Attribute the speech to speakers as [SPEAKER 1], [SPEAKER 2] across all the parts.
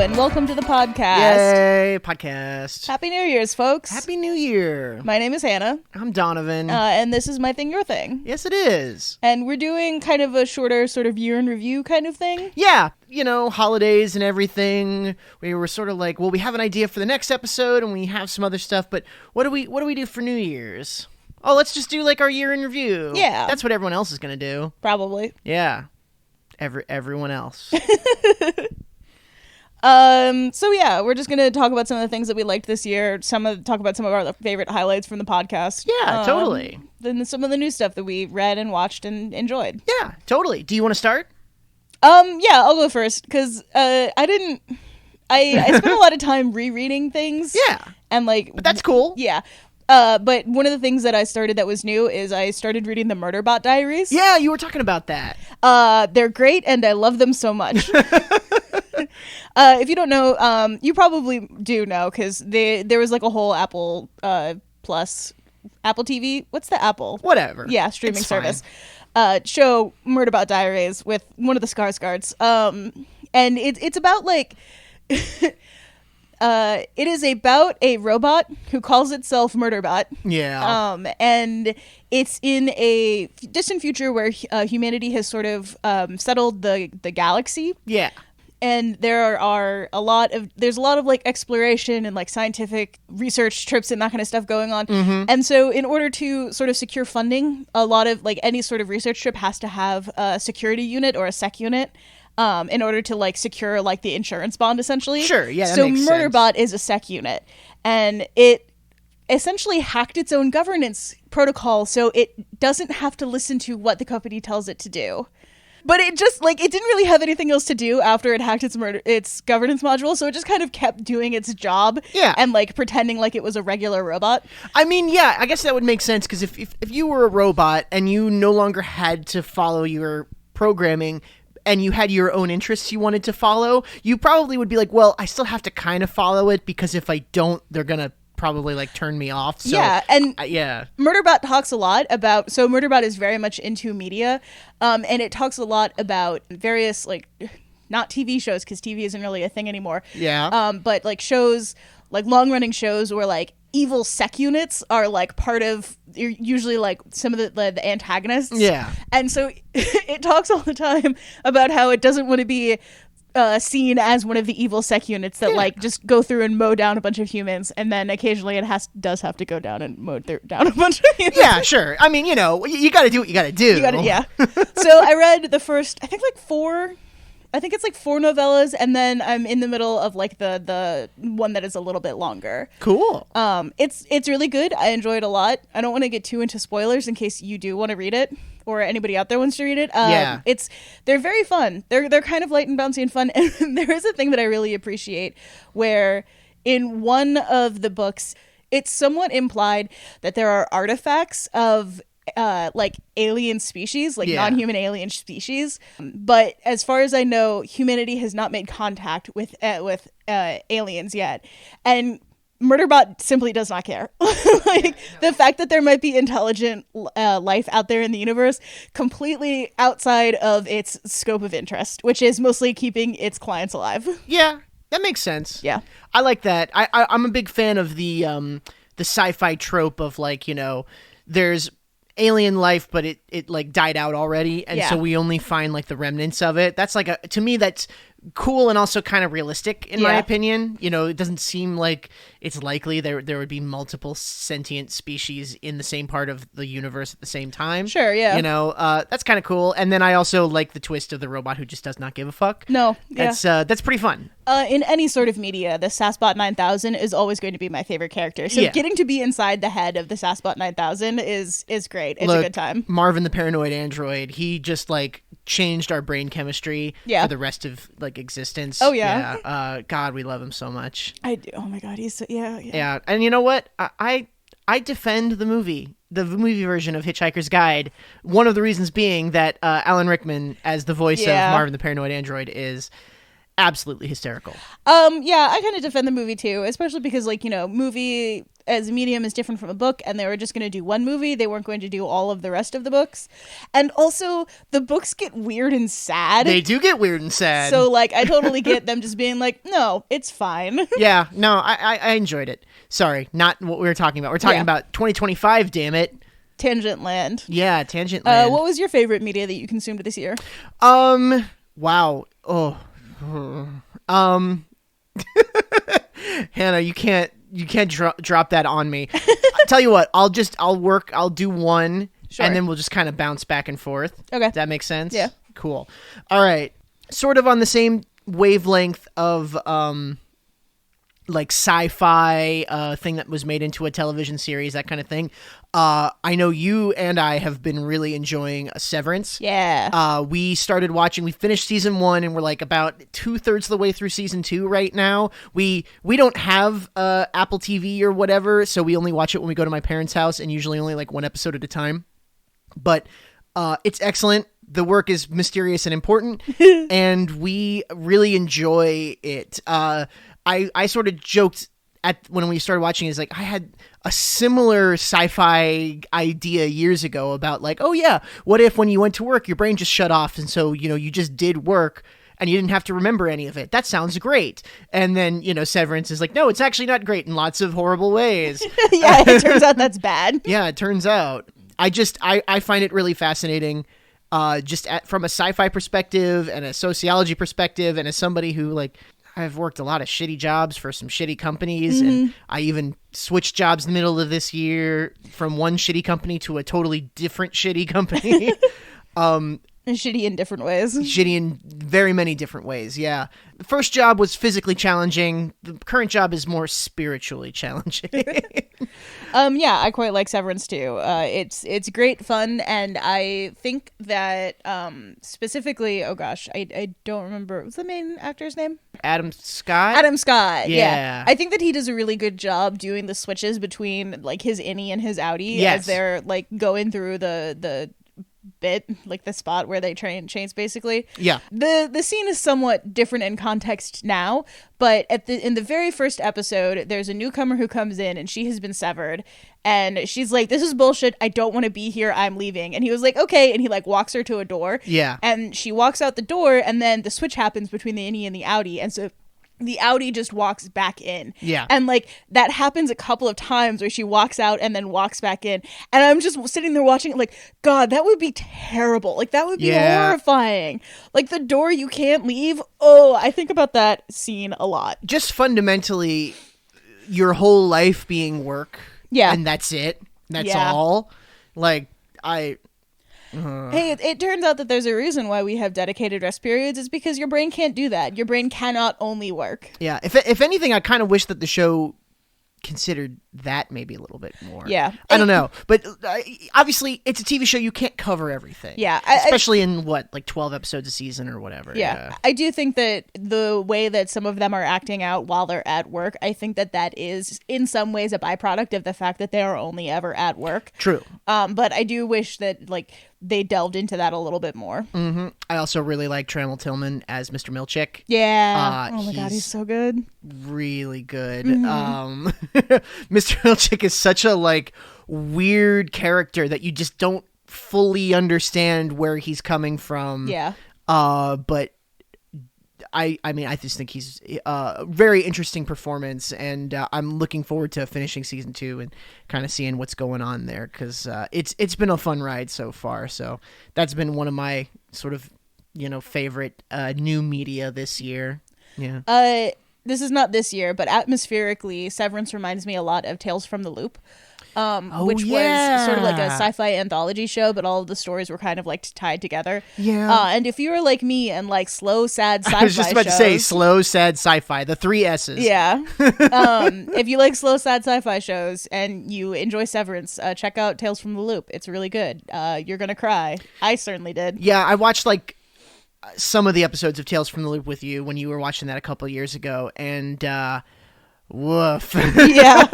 [SPEAKER 1] and welcome to the podcast.
[SPEAKER 2] Yay, podcast.
[SPEAKER 1] Happy New Year's, folks.
[SPEAKER 2] Happy New Year.
[SPEAKER 1] My name is Hannah.
[SPEAKER 2] I'm Donovan.
[SPEAKER 1] And this is My Thing, Your Thing.
[SPEAKER 2] Yes, it is.
[SPEAKER 1] And we're doing kind of a shorter sort of year in review kind of thing.
[SPEAKER 2] Yeah, holidays and everything. We were sort of like, well, we have an idea for the next episode and we have some other stuff, but what do we do for New Year's? Oh, let's just do like our year in review.
[SPEAKER 1] Yeah.
[SPEAKER 2] That's what everyone else is going to do.
[SPEAKER 1] Probably.
[SPEAKER 2] Yeah. Everyone else.
[SPEAKER 1] So yeah, we're just gonna talk about some of the things that we liked this year. Talk about some of our favorite highlights from the podcast.
[SPEAKER 2] Yeah, totally.
[SPEAKER 1] Then some of the new stuff that we read and watched and enjoyed.
[SPEAKER 2] Yeah, totally. Do you want to start?
[SPEAKER 1] Yeah, I'll go first because I spent a lot of time rereading things.
[SPEAKER 2] Yeah,
[SPEAKER 1] but
[SPEAKER 2] that's cool.
[SPEAKER 1] Yeah. But one of the things that I started that was new is I started reading the Murderbot Diaries.
[SPEAKER 2] Yeah, you were talking about that.
[SPEAKER 1] They're great and I love them so much. If you don't know, you probably do know because there was like a whole Apple Plus, Apple TV. What's the Apple?
[SPEAKER 2] Whatever.
[SPEAKER 1] Yeah, streaming
[SPEAKER 2] It's
[SPEAKER 1] service. Show Murderbot Diaries with one of the Skarsgårds. And it's about like. It is about a robot who calls itself Murderbot.
[SPEAKER 2] Yeah.
[SPEAKER 1] And it's in a distant future where humanity has sort of settled the galaxy.
[SPEAKER 2] Yeah.
[SPEAKER 1] And there's a lot of like exploration and like scientific research trips and that kind of stuff going on.
[SPEAKER 2] Mm-hmm.
[SPEAKER 1] And so in order to sort of secure funding, a lot of like any sort of research trip has to have a security unit or a sec unit. In order to like secure like the insurance bond, essentially.
[SPEAKER 2] Sure, yeah. That
[SPEAKER 1] so
[SPEAKER 2] makes
[SPEAKER 1] Murderbot
[SPEAKER 2] sense.
[SPEAKER 1] is a sec unit, and it essentially hacked its own governance protocol, so it doesn't have to listen to what the company tells it to do. But it just like it didn't really have anything else to do after it hacked its governance module, so it just kind of kept doing its job.
[SPEAKER 2] Yeah.
[SPEAKER 1] And like pretending like it was a regular robot.
[SPEAKER 2] I mean, yeah, I guess that would make sense because if you were a robot and you no longer had to follow your programming. And you had your own interests you wanted to follow, you probably would be like, well, I still have to kind of follow it because if I don't, they're going to probably like turn me off. So,
[SPEAKER 1] yeah. And
[SPEAKER 2] yeah.
[SPEAKER 1] Murderbot talks a lot about, so Murderbot is very much into media. And it talks a lot about various like, not TV shows because TV isn't really a thing anymore.
[SPEAKER 2] Yeah.
[SPEAKER 1] But like shows, like long running shows where like evil sec units are like part of usually like some of the antagonists.
[SPEAKER 2] Yeah.
[SPEAKER 1] And so it talks all the time about how it doesn't want to be seen as one of the evil sec units that like just go through and mow down a bunch of humans, and then occasionally it does have to go down and mow down a bunch of humans.
[SPEAKER 2] Yeah, sure. I mean, you got to do what you got to do.
[SPEAKER 1] Yeah. So I read the first, I think it's like 4 novellas, and then I'm in the middle of like the one that is a little bit longer.
[SPEAKER 2] Cool.
[SPEAKER 1] It's really good. I enjoy it a lot. I don't want to get too into spoilers in case you do want to read it or anybody out there wants to read it.
[SPEAKER 2] Yeah.
[SPEAKER 1] They're very fun. They're kind of light and bouncy and fun. And there is a thing that I really appreciate where in one of the books, it's somewhat implied that there are artifacts of like alien species, like non-human alien species, but as far as I know, humanity has not made contact with aliens yet, and Murderbot simply does not care. The fact that there might be intelligent life out there in the universe, completely outside of its scope of interest, which is mostly keeping its clients alive.
[SPEAKER 2] Yeah, that makes sense.
[SPEAKER 1] Yeah,
[SPEAKER 2] I like that. I'm a big fan of the sci-fi trope of like there's alien life, but it like died out already, and so we only find like the remnants of it. That's like to me that's cool and also kind of realistic in my opinion. It doesn't seem like it's likely there would be multiple sentient species in the same part of the universe at the same time.
[SPEAKER 1] Sure, yeah.
[SPEAKER 2] That's kind of cool. And then I also like the twist of the robot who just does not give a fuck.
[SPEAKER 1] No,
[SPEAKER 2] that's pretty fun.
[SPEAKER 1] In any sort of media, the Sasbot 9000 is always going to be my favorite character. So getting to be inside the head of the Sasbot 9000 is great. It's a good time.
[SPEAKER 2] Marvin the Paranoid Android, he just like changed our brain chemistry for the rest of like existence.
[SPEAKER 1] Oh yeah.
[SPEAKER 2] God, we love him so much.
[SPEAKER 1] I do. Oh my God, he's so, yeah.
[SPEAKER 2] Yeah, and you know what? I defend the movie version of Hitchhiker's Guide. One of the reasons being that Alan Rickman as the voice of Marvin the Paranoid Android is absolutely hysterical.
[SPEAKER 1] Yeah, I kind of defend the movie too, especially because like movie as a medium is different from a book, and they were just going to do one movie. They weren't going to do all of the rest of the books. And also, the books get weird and sad.
[SPEAKER 2] They do get weird and sad.
[SPEAKER 1] So, like, I totally get them just being like, no, it's fine.
[SPEAKER 2] Yeah, no, I enjoyed it. Sorry, not what we were talking about. We're talking about 2025, damn it.
[SPEAKER 1] Tangent Land.
[SPEAKER 2] Yeah, Tangent Land.
[SPEAKER 1] What was your favorite media that you consumed this year?
[SPEAKER 2] Wow. Oh. Hannah, you can't drop that on me. I'll tell you what, I'll do one, sure, and then we'll just kind of bounce back and forth.
[SPEAKER 1] Okay.
[SPEAKER 2] Does that make sense?
[SPEAKER 1] Yeah.
[SPEAKER 2] Cool. All right. Sort of on the same wavelength of like sci-fi thing that was made into a television series, that kind of thing. I know you and I have been really enjoying Severance.
[SPEAKER 1] Yeah.
[SPEAKER 2] We finished season 1 and we're like about 2/3 of the way through season 2 right now. We don't have Apple TV or whatever, so we only watch it when we go to my parents' house, and usually only like one episode at a time. But it's excellent. The work is mysterious and important, and we really enjoy it. I sort of joked when we started watching, is like, I had a similar sci-fi idea years ago about like, oh yeah, what if when you went to work, your brain just shut off, and so, you just did work and you didn't have to remember any of it. That sounds great. And then, Severance is like, no, it's actually not great in lots of horrible ways.
[SPEAKER 1] Yeah, it turns out that's bad.
[SPEAKER 2] Yeah, it turns out. I find it really fascinating. From a sci-fi perspective and a sociology perspective, and as somebody who, like, I've worked a lot of shitty jobs for some shitty companies, and I even switched jobs in the middle of this year from one shitty company to a totally different shitty company.
[SPEAKER 1] Shitty in different ways.
[SPEAKER 2] Shitty in very many different ways, yeah. The first job was physically challenging. The current job is more spiritually challenging.
[SPEAKER 1] Yeah, I quite like Severance too. It's great fun, and I think that specifically, oh gosh, I don't remember. What's the main actor's name?
[SPEAKER 2] Adam Scott?
[SPEAKER 1] Adam Scott,
[SPEAKER 2] yeah.
[SPEAKER 1] I think that he does a really good job doing the switches between like his innie and his outie,
[SPEAKER 2] yes,
[SPEAKER 1] as they're like going through the bit, like the spot where they train chains, basically.
[SPEAKER 2] Yeah.
[SPEAKER 1] The scene is somewhat different in context now, but in the very first episode, there's a newcomer who comes in and she has been severed, and she's like, this is bullshit, I don't want to be here, I'm leaving. And he was like, okay, and he like walks her to a door.
[SPEAKER 2] Yeah.
[SPEAKER 1] And she walks out the door, and then the switch happens between the innie and the outie, and so the outie just walks back in.
[SPEAKER 2] Yeah.
[SPEAKER 1] And like that happens a couple of times where she walks out and then walks back in. And I'm just sitting there watching it like, God, that would be terrible. Like that would be horrifying. Like the door you can't leave. Oh, I think about that scene a lot.
[SPEAKER 2] Just fundamentally your whole life being work.
[SPEAKER 1] Yeah.
[SPEAKER 2] And that's it. That's all. Like
[SPEAKER 1] Hey, it turns out that there's a reason why we have dedicated rest periods. It's because your brain can't do that. Your brain cannot only work.
[SPEAKER 2] Yeah. If anything, I kind of wish that the show considered that maybe a little bit more.
[SPEAKER 1] Yeah.
[SPEAKER 2] I don't know. But obviously, it's a TV show. You can't cover everything.
[SPEAKER 1] Yeah.
[SPEAKER 2] Especially in, like 12 episodes a season or whatever.
[SPEAKER 1] Yeah. I do think that the way that some of them are acting out while they're at work, I think that is in some ways a byproduct of the fact that they are only ever at work.
[SPEAKER 2] True.
[SPEAKER 1] But I do wish that, like, they delved into that a little bit more.
[SPEAKER 2] Mm-hmm. I also really like Trammell Tillman as Mr. Milchick.
[SPEAKER 1] Yeah. Oh my God, he's so good.
[SPEAKER 2] Really good. Mm-hmm. Mr. Milchick is such a like weird character that you just don't fully understand where he's coming from.
[SPEAKER 1] Yeah.
[SPEAKER 2] But I mean, I just think he's a very interesting performance, and I'm looking forward to finishing season 2 and kind of seeing what's going on there, because it's been a fun ride so far. So that's been one of my sort of favorite new media this year. Yeah.
[SPEAKER 1] This is not this year, but atmospherically, Severance reminds me a lot of Tales from the Loop. Which was sort of like a sci-fi anthology show, but all of the stories were kind of like tied together.
[SPEAKER 2] Yeah.
[SPEAKER 1] And if you were like me and like slow, sad sci-fi
[SPEAKER 2] I was just about to say slow, sad sci-fi, the 3 S's.
[SPEAKER 1] Yeah. If you like slow, sad sci-fi shows and you enjoy Severance, check out Tales from the Loop. It's really good. You're going to cry. I certainly did.
[SPEAKER 2] Yeah, I watched like some of the episodes of Tales from the Loop with you when you were watching that a couple of years ago, and woof.
[SPEAKER 1] Yeah.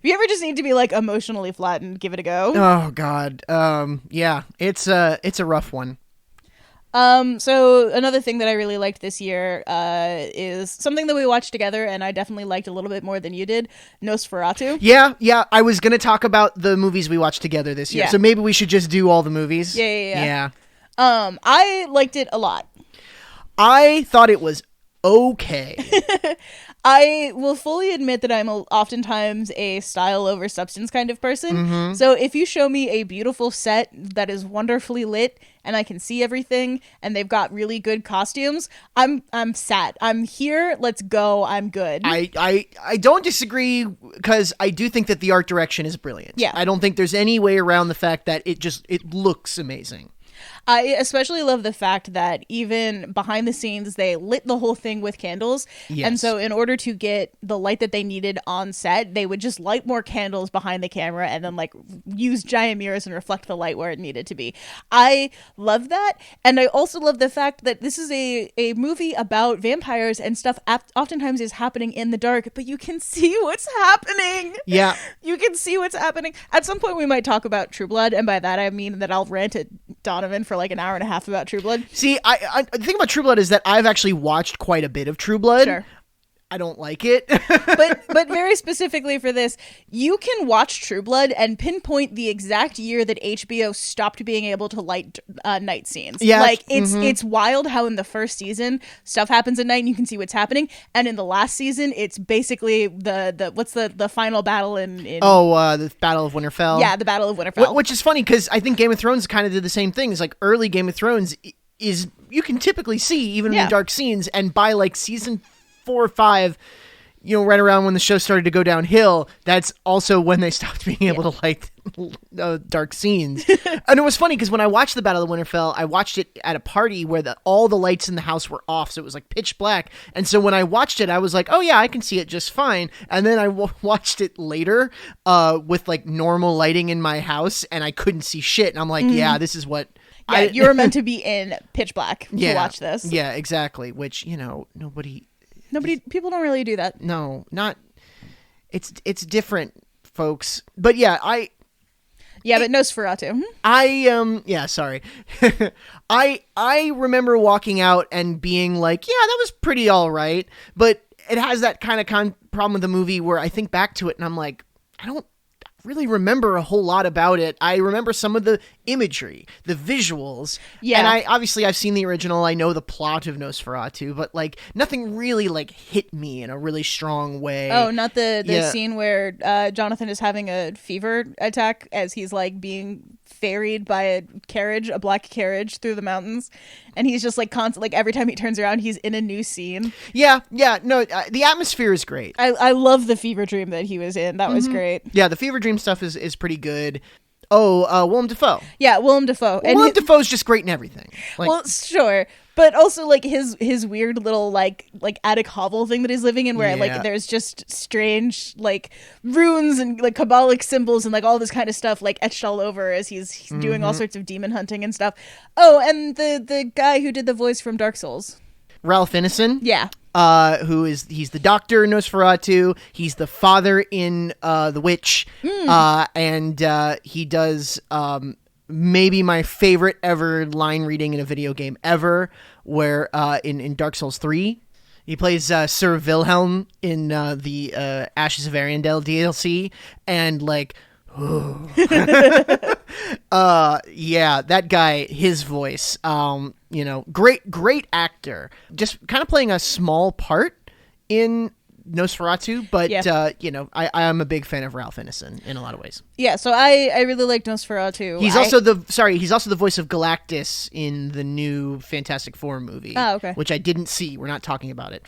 [SPEAKER 1] If you ever just need to be like emotionally flattened, give it a go.
[SPEAKER 2] Oh God. Yeah, it's a rough one.
[SPEAKER 1] So another thing that I really liked this year is something that we watched together, and I definitely liked a little bit more than you did, Nosferatu.
[SPEAKER 2] Yeah. I was going to talk about the movies we watched together this year, so maybe we should just do all the movies.
[SPEAKER 1] Yeah. I liked it a lot.
[SPEAKER 2] I thought it was okay.
[SPEAKER 1] I will fully admit that I'm oftentimes a style over substance kind of person. So if you show me a beautiful set that is wonderfully lit and I can see everything and they've got really good costumes, I'm sat. I'm here. Let's go. I'm good.
[SPEAKER 2] I don't disagree, because I do think that the art direction is brilliant.
[SPEAKER 1] Yeah.
[SPEAKER 2] I don't think there's any way around the fact that it looks amazing.
[SPEAKER 1] I especially love the fact that even behind the scenes, they lit the whole thing with candles.
[SPEAKER 2] Yes.
[SPEAKER 1] And so in order to get the light that they needed on set, they would just light more candles behind the camera and then like use giant mirrors and reflect the light where it needed to be. I love that. And I also love the fact that this is a movie about vampires, and stuff oftentimes is happening in the dark, but you can see what's happening.
[SPEAKER 2] Yeah.
[SPEAKER 1] You can see what's happening. At some point we might talk about True Blood, and by that I mean that I'll rant at Donovan for like an hour and a half about True Blood.
[SPEAKER 2] See, I the thing about True Blood is that I've actually watched quite a bit of True Blood.
[SPEAKER 1] Sure.
[SPEAKER 2] I don't like it.
[SPEAKER 1] but very specifically for this, you can watch True Blood and pinpoint the exact year that HBO stopped being able to light night scenes.
[SPEAKER 2] Yeah.
[SPEAKER 1] Like it's wild how in the first season stuff happens at night and you can see what's happening, and in the last season it's basically the what's the final battle in
[SPEAKER 2] the Battle of Winterfell.
[SPEAKER 1] Yeah, the Battle of Winterfell.
[SPEAKER 2] Which is funny, because I think Game of Thrones kind of did the same thing. It's like early Game of Thrones is you can typically see even in the dark scenes, and by like season 4 or 5, right around when the show started to go downhill, that's also when they stopped being able to light dark scenes. And it was funny because when I watched the Battle of Winterfell, I watched it at a party where all the lights in the house were off, so it was like pitch black. And so when I watched it, I was like, oh yeah, I can see it just fine. And then I watched it later with like normal lighting in my house, and I couldn't see shit. And I'm like, yeah, this is what...
[SPEAKER 1] Yeah, you were meant to be in pitch black to watch this.
[SPEAKER 2] Yeah, exactly. Which,
[SPEAKER 1] people don't really do that.
[SPEAKER 2] No, not. It's different, folks. But yeah,
[SPEAKER 1] but Nosferatu.
[SPEAKER 2] Sorry. I remember walking out and being like, yeah, that was pretty all right. But it has that kind of problem with the movie where I think back to it and I'm like, I don't really remember a whole lot about it. I remember some of the imagery, the visuals. Yeah. And I've seen the original. I know the plot of Nosferatu, but like nothing really like hit me in a really strong way.
[SPEAKER 1] Oh, not the scene where Jonathan is having a fever attack as he's like being ferried by a black carriage through the mountains, and he's just like constant, like every time he turns around he's in a new scene.
[SPEAKER 2] No, the atmosphere is great.
[SPEAKER 1] I love the fever dream that he was in. That was great.
[SPEAKER 2] Yeah, the fever dream stuff is pretty good. Willem Dafoe.
[SPEAKER 1] Yeah, Willem Dafoe.
[SPEAKER 2] And Willem Dafoe's just great in everything. Like,
[SPEAKER 1] well, sure. But also like his weird little like attic hovel thing that he's living in, where like there's just strange like runes and like Kabbalic symbols and like all this kind of stuff like etched all over as he's doing all sorts of demon hunting and stuff. Oh, and the guy who did the voice from Dark Souls,
[SPEAKER 2] Ralph Ineson.
[SPEAKER 1] Yeah.
[SPEAKER 2] He's the doctor in Nosferatu. He's the father in The Witch. And he does maybe my favorite ever line reading in a video game ever, where in Dark Souls 3, he plays Sir Wilhelm in the Ashes of Ariandel DLC, and like, that guy, his voice, great actor, just kind of playing a small part in Nosferatu, but I'm a big fan of Ralph Ineson in a lot of ways.
[SPEAKER 1] Yeah, so I really like Nosferatu.
[SPEAKER 2] He's also the voice of Galactus in the new Fantastic Four movie.
[SPEAKER 1] Oh, okay.
[SPEAKER 2] Which I didn't see. We're not talking about it.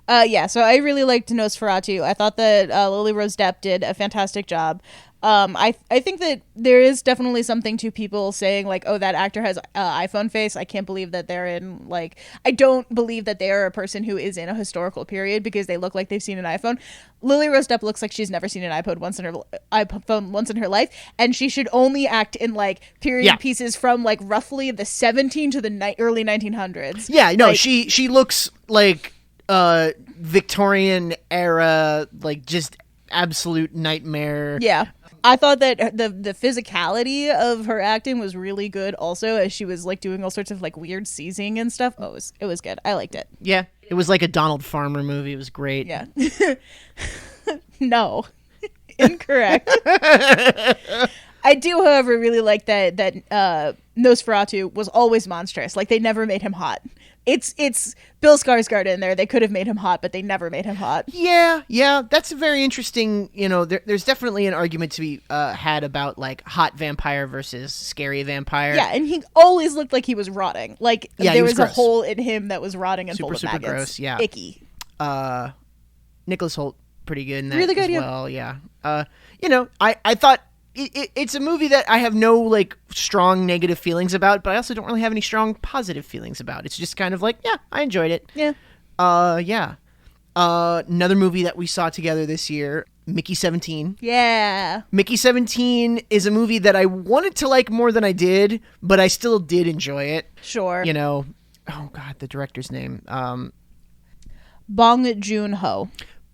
[SPEAKER 1] So I really liked Nosferatu. I thought that Lily Rose Depp did a fantastic job. I think that there is definitely something to people saying like, oh, that actor has iPhone face. I can't believe that they're in like, I don't believe that they are a person who is in a historical period because they look like they've seen an iPhone. Lily Rose Depp looks like she's never seen an iPhone once in her life, and she should only act in like period pieces from like roughly the 17 to the early 1900s.
[SPEAKER 2] Yeah, no, like, she looks like Victorian era, like just absolute nightmare.
[SPEAKER 1] Yeah. I thought that the physicality of her acting was really good also, as she was like doing all sorts of like weird seizing and stuff. Oh, it was good. I liked it.
[SPEAKER 2] Yeah. It was like a Donald Farmer movie. It was great.
[SPEAKER 1] Yeah. No. Incorrect. I do, however, really like that Nosferatu was always monstrous. Like, they never made him hot. It's Bill Skarsgård in there. They could have made him hot, but they never made him hot.
[SPEAKER 2] Yeah. That's a very interesting, there's definitely an argument to be had about, like, hot vampire versus scary vampire.
[SPEAKER 1] Yeah, and he always looked like he was rotting. Like, there was a
[SPEAKER 2] gross.
[SPEAKER 1] hole in him that was rotting and full of
[SPEAKER 2] super
[SPEAKER 1] maggots.
[SPEAKER 2] Gross, yeah.
[SPEAKER 1] Icky.
[SPEAKER 2] Nicholas Hoult, pretty good in that
[SPEAKER 1] really good,
[SPEAKER 2] as well, yeah. I thought it's a movie that I have no, like, strong negative feelings about, but I also don't really have any strong positive feelings about. It's just kind of like, yeah, I enjoyed it.
[SPEAKER 1] Yeah.
[SPEAKER 2] Yeah. Another movie that we saw together this year, Mickey 17.
[SPEAKER 1] Yeah.
[SPEAKER 2] Mickey 17 is a movie that I wanted to like more than I did, but I still did enjoy it.
[SPEAKER 1] Sure.
[SPEAKER 2] Oh God, the director's name.
[SPEAKER 1] Bong Joon-ho.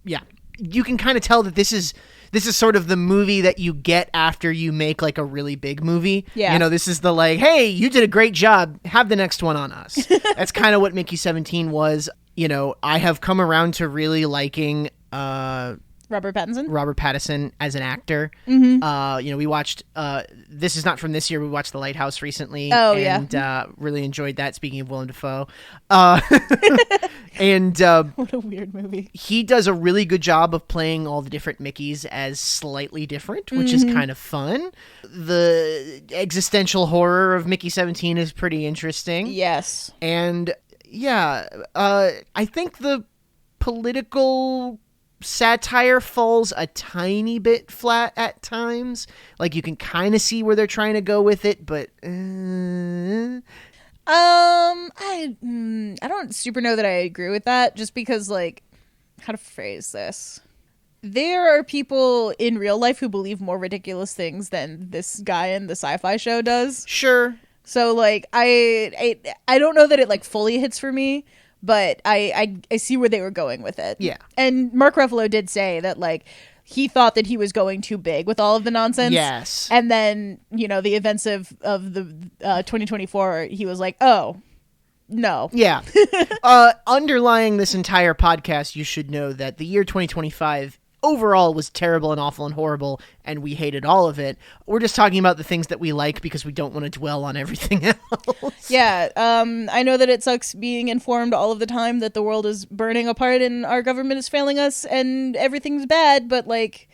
[SPEAKER 2] Yeah. You can kind of tell that this is sort of the movie that you get after you make like a really big movie.
[SPEAKER 1] Yeah.
[SPEAKER 2] This is the like, hey, you did a great job. Have the next one on us. That's kind of what Mickey 17 was. I have come around to really liking
[SPEAKER 1] Robert
[SPEAKER 2] Pattinson as an actor.
[SPEAKER 1] Mm-hmm.
[SPEAKER 2] We watched this is not from this year. We watched The Lighthouse recently.
[SPEAKER 1] Oh,
[SPEAKER 2] and really enjoyed that. Speaking of Willem Dafoe, and
[SPEAKER 1] what a weird movie.
[SPEAKER 2] He does a really good job of playing all the different Mickeys as slightly different, which is kind of fun. The existential horror of Mickey 17 is pretty interesting.
[SPEAKER 1] Yes,
[SPEAKER 2] and yeah, I think the political satire falls a tiny bit flat at times. Like, you can kind of see where they're trying to go with it, but
[SPEAKER 1] I don't super know that I agree with that, just because, like, how to phrase this? There are people in real life who believe more ridiculous things than this guy in the sci-fi show does.
[SPEAKER 2] Sure.
[SPEAKER 1] So, like, I don't know that it, like, fully hits for me, but I see where they were going with it.
[SPEAKER 2] Yeah.
[SPEAKER 1] And Mark Ruffalo did say that, like, he thought that he was going too big with all of the nonsense.
[SPEAKER 2] Yes.
[SPEAKER 1] And then, the events of the 2024, he was like, oh, no.
[SPEAKER 2] Yeah. Underlying this entire podcast, you should know that the year 2025 overall was terrible and awful and horrible, and we hated all of it. We're just talking about the things that we like because we don't want to dwell on everything else.
[SPEAKER 1] Yeah, I know that it sucks being informed all of the time that the world is burning apart and our government is failing us and everything's bad, but, like,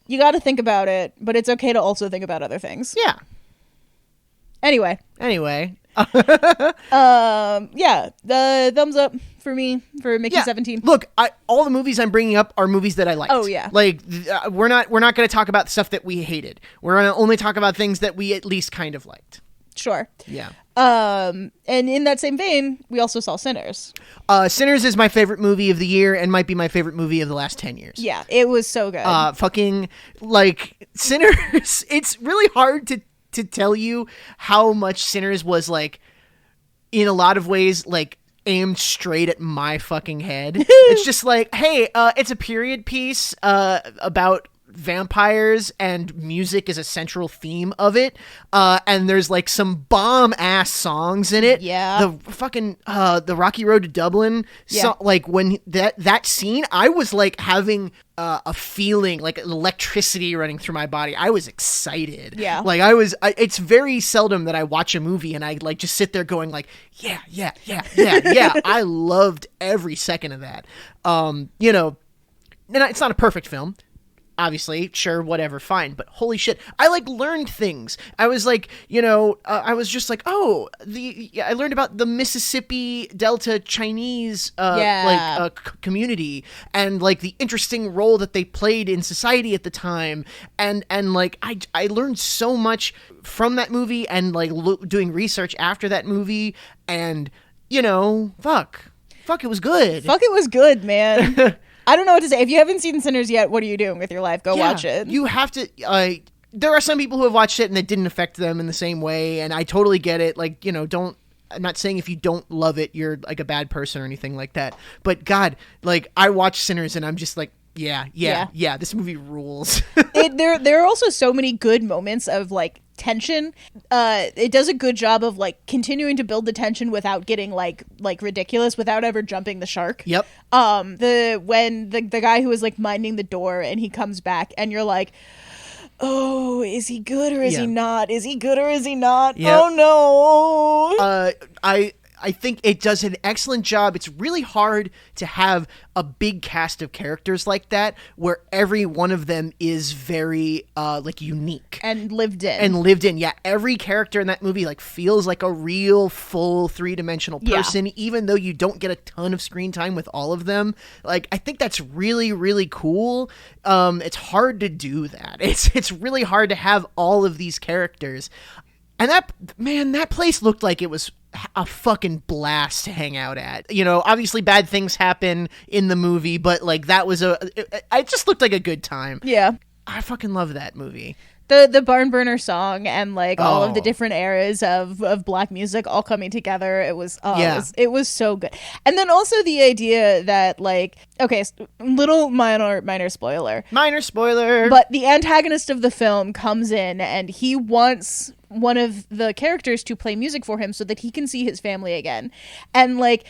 [SPEAKER 1] you got to think about it, but it's okay to also think about other things.
[SPEAKER 2] Yeah.
[SPEAKER 1] Anyway. Yeah, the thumbs up for me for Mickey 17.
[SPEAKER 2] Look, all the movies I'm bringing up are movies that I liked.
[SPEAKER 1] Oh yeah,
[SPEAKER 2] like we're not going to talk about stuff that we hated. We're going to only talk about things that we at least kind of liked.
[SPEAKER 1] Sure.
[SPEAKER 2] Yeah.
[SPEAKER 1] And in that same vein, we also saw Sinners.
[SPEAKER 2] Sinners is my favorite movie of the year and might be my favorite movie of the last 10 years.
[SPEAKER 1] Yeah, it was so good.
[SPEAKER 2] Fucking, like, Sinners, it's really hard to tell you how much Sinners was, like, in a lot of ways, like, aimed straight at my fucking head. It's just like, hey, it's a period piece about vampires, and music is a central theme of it, and there's like some bomb ass songs in it.
[SPEAKER 1] Yeah,
[SPEAKER 2] the fucking the Rocky Road to Dublin. So, like, when that scene, I was like having a feeling, like electricity running through my body. I was excited.
[SPEAKER 1] Yeah, like
[SPEAKER 2] it's very seldom that I watch a movie and I like just sit there going like, yeah. I loved every second of that. And it's not a perfect film. Obviously, sure, whatever, fine. But holy shit, I like learned things. I was like, I was just like, oh, I learned about the Mississippi Delta Chinese community and like the interesting role that they played in society at the time. And like I learned so much from that movie and like doing research after that movie. And fuck, it was good.
[SPEAKER 1] Fuck, it was good, man. I don't know what to say. If you haven't seen Sinners yet, what are you doing with your life? Go watch it.
[SPEAKER 2] You have to. There are some people who have watched it and it didn't affect them in the same way, and I totally get it. Like, don't. I'm not saying if you don't love it, you're like a bad person or anything like that. But God, like, I watch Sinners and I'm just like, Yeah. This movie rules.
[SPEAKER 1] There are also so many good moments of like tension. It does a good job of like continuing to build the tension without getting like ridiculous, without ever jumping the shark.
[SPEAKER 2] Yep.
[SPEAKER 1] When the guy who was like minding the door and he comes back and you're like, oh, is he good or is he not? Is he good or is he not? Yep. Oh
[SPEAKER 2] no. I think it does an excellent job. It's really hard to have a big cast of characters like that where every one of them is very like unique
[SPEAKER 1] and lived in.
[SPEAKER 2] Yeah, every character in that movie like feels like a real full three-dimensional person, even though you don't get a ton of screen time with all of them. Like, I think that's really, really cool. It's hard to do that. It's really hard to have all of these characters. And that place looked like it was a fucking blast to hang out at. You know, obviously bad things happen in the movie, but like that was it just looked like a good time.
[SPEAKER 1] Yeah.
[SPEAKER 2] I fucking love that movie.
[SPEAKER 1] The barn burner song and like all of the different eras of black music all coming together. It was so good. And then also the idea that like, okay, little minor spoiler. But the antagonist of the film comes in and he wants one of the characters to play music for him so that he can see his family again. And like,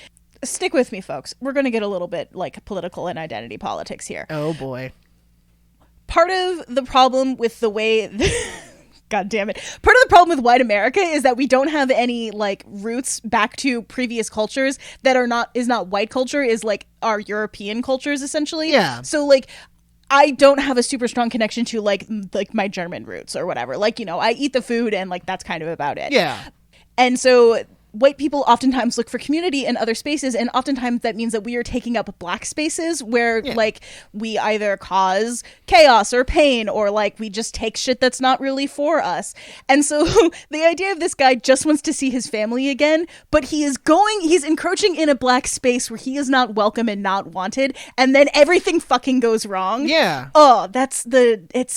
[SPEAKER 1] stick with me, folks. We're going to get a little bit like political and identity politics here.
[SPEAKER 2] Oh boy.
[SPEAKER 1] Part of the problem with the way God damn it. Part of the problem with white America is that we don't have any like roots back to previous cultures that is not white culture, is like our European cultures essentially.
[SPEAKER 2] Yeah.
[SPEAKER 1] So like I don't have a super strong connection to like my German roots or whatever. Like, you know, I eat the food and like that's kind of about it.
[SPEAKER 2] Yeah.
[SPEAKER 1] And so white people oftentimes look for community in other spaces, and oftentimes that means that we are taking up black spaces where like we either cause chaos or pain, or like we just take shit that's not really for us. And so the idea of this guy just wants to see his family again, but he's encroaching in a black space where he is not welcome and not wanted, and then everything fucking goes wrong.
[SPEAKER 2] Yeah.
[SPEAKER 1] Oh, it's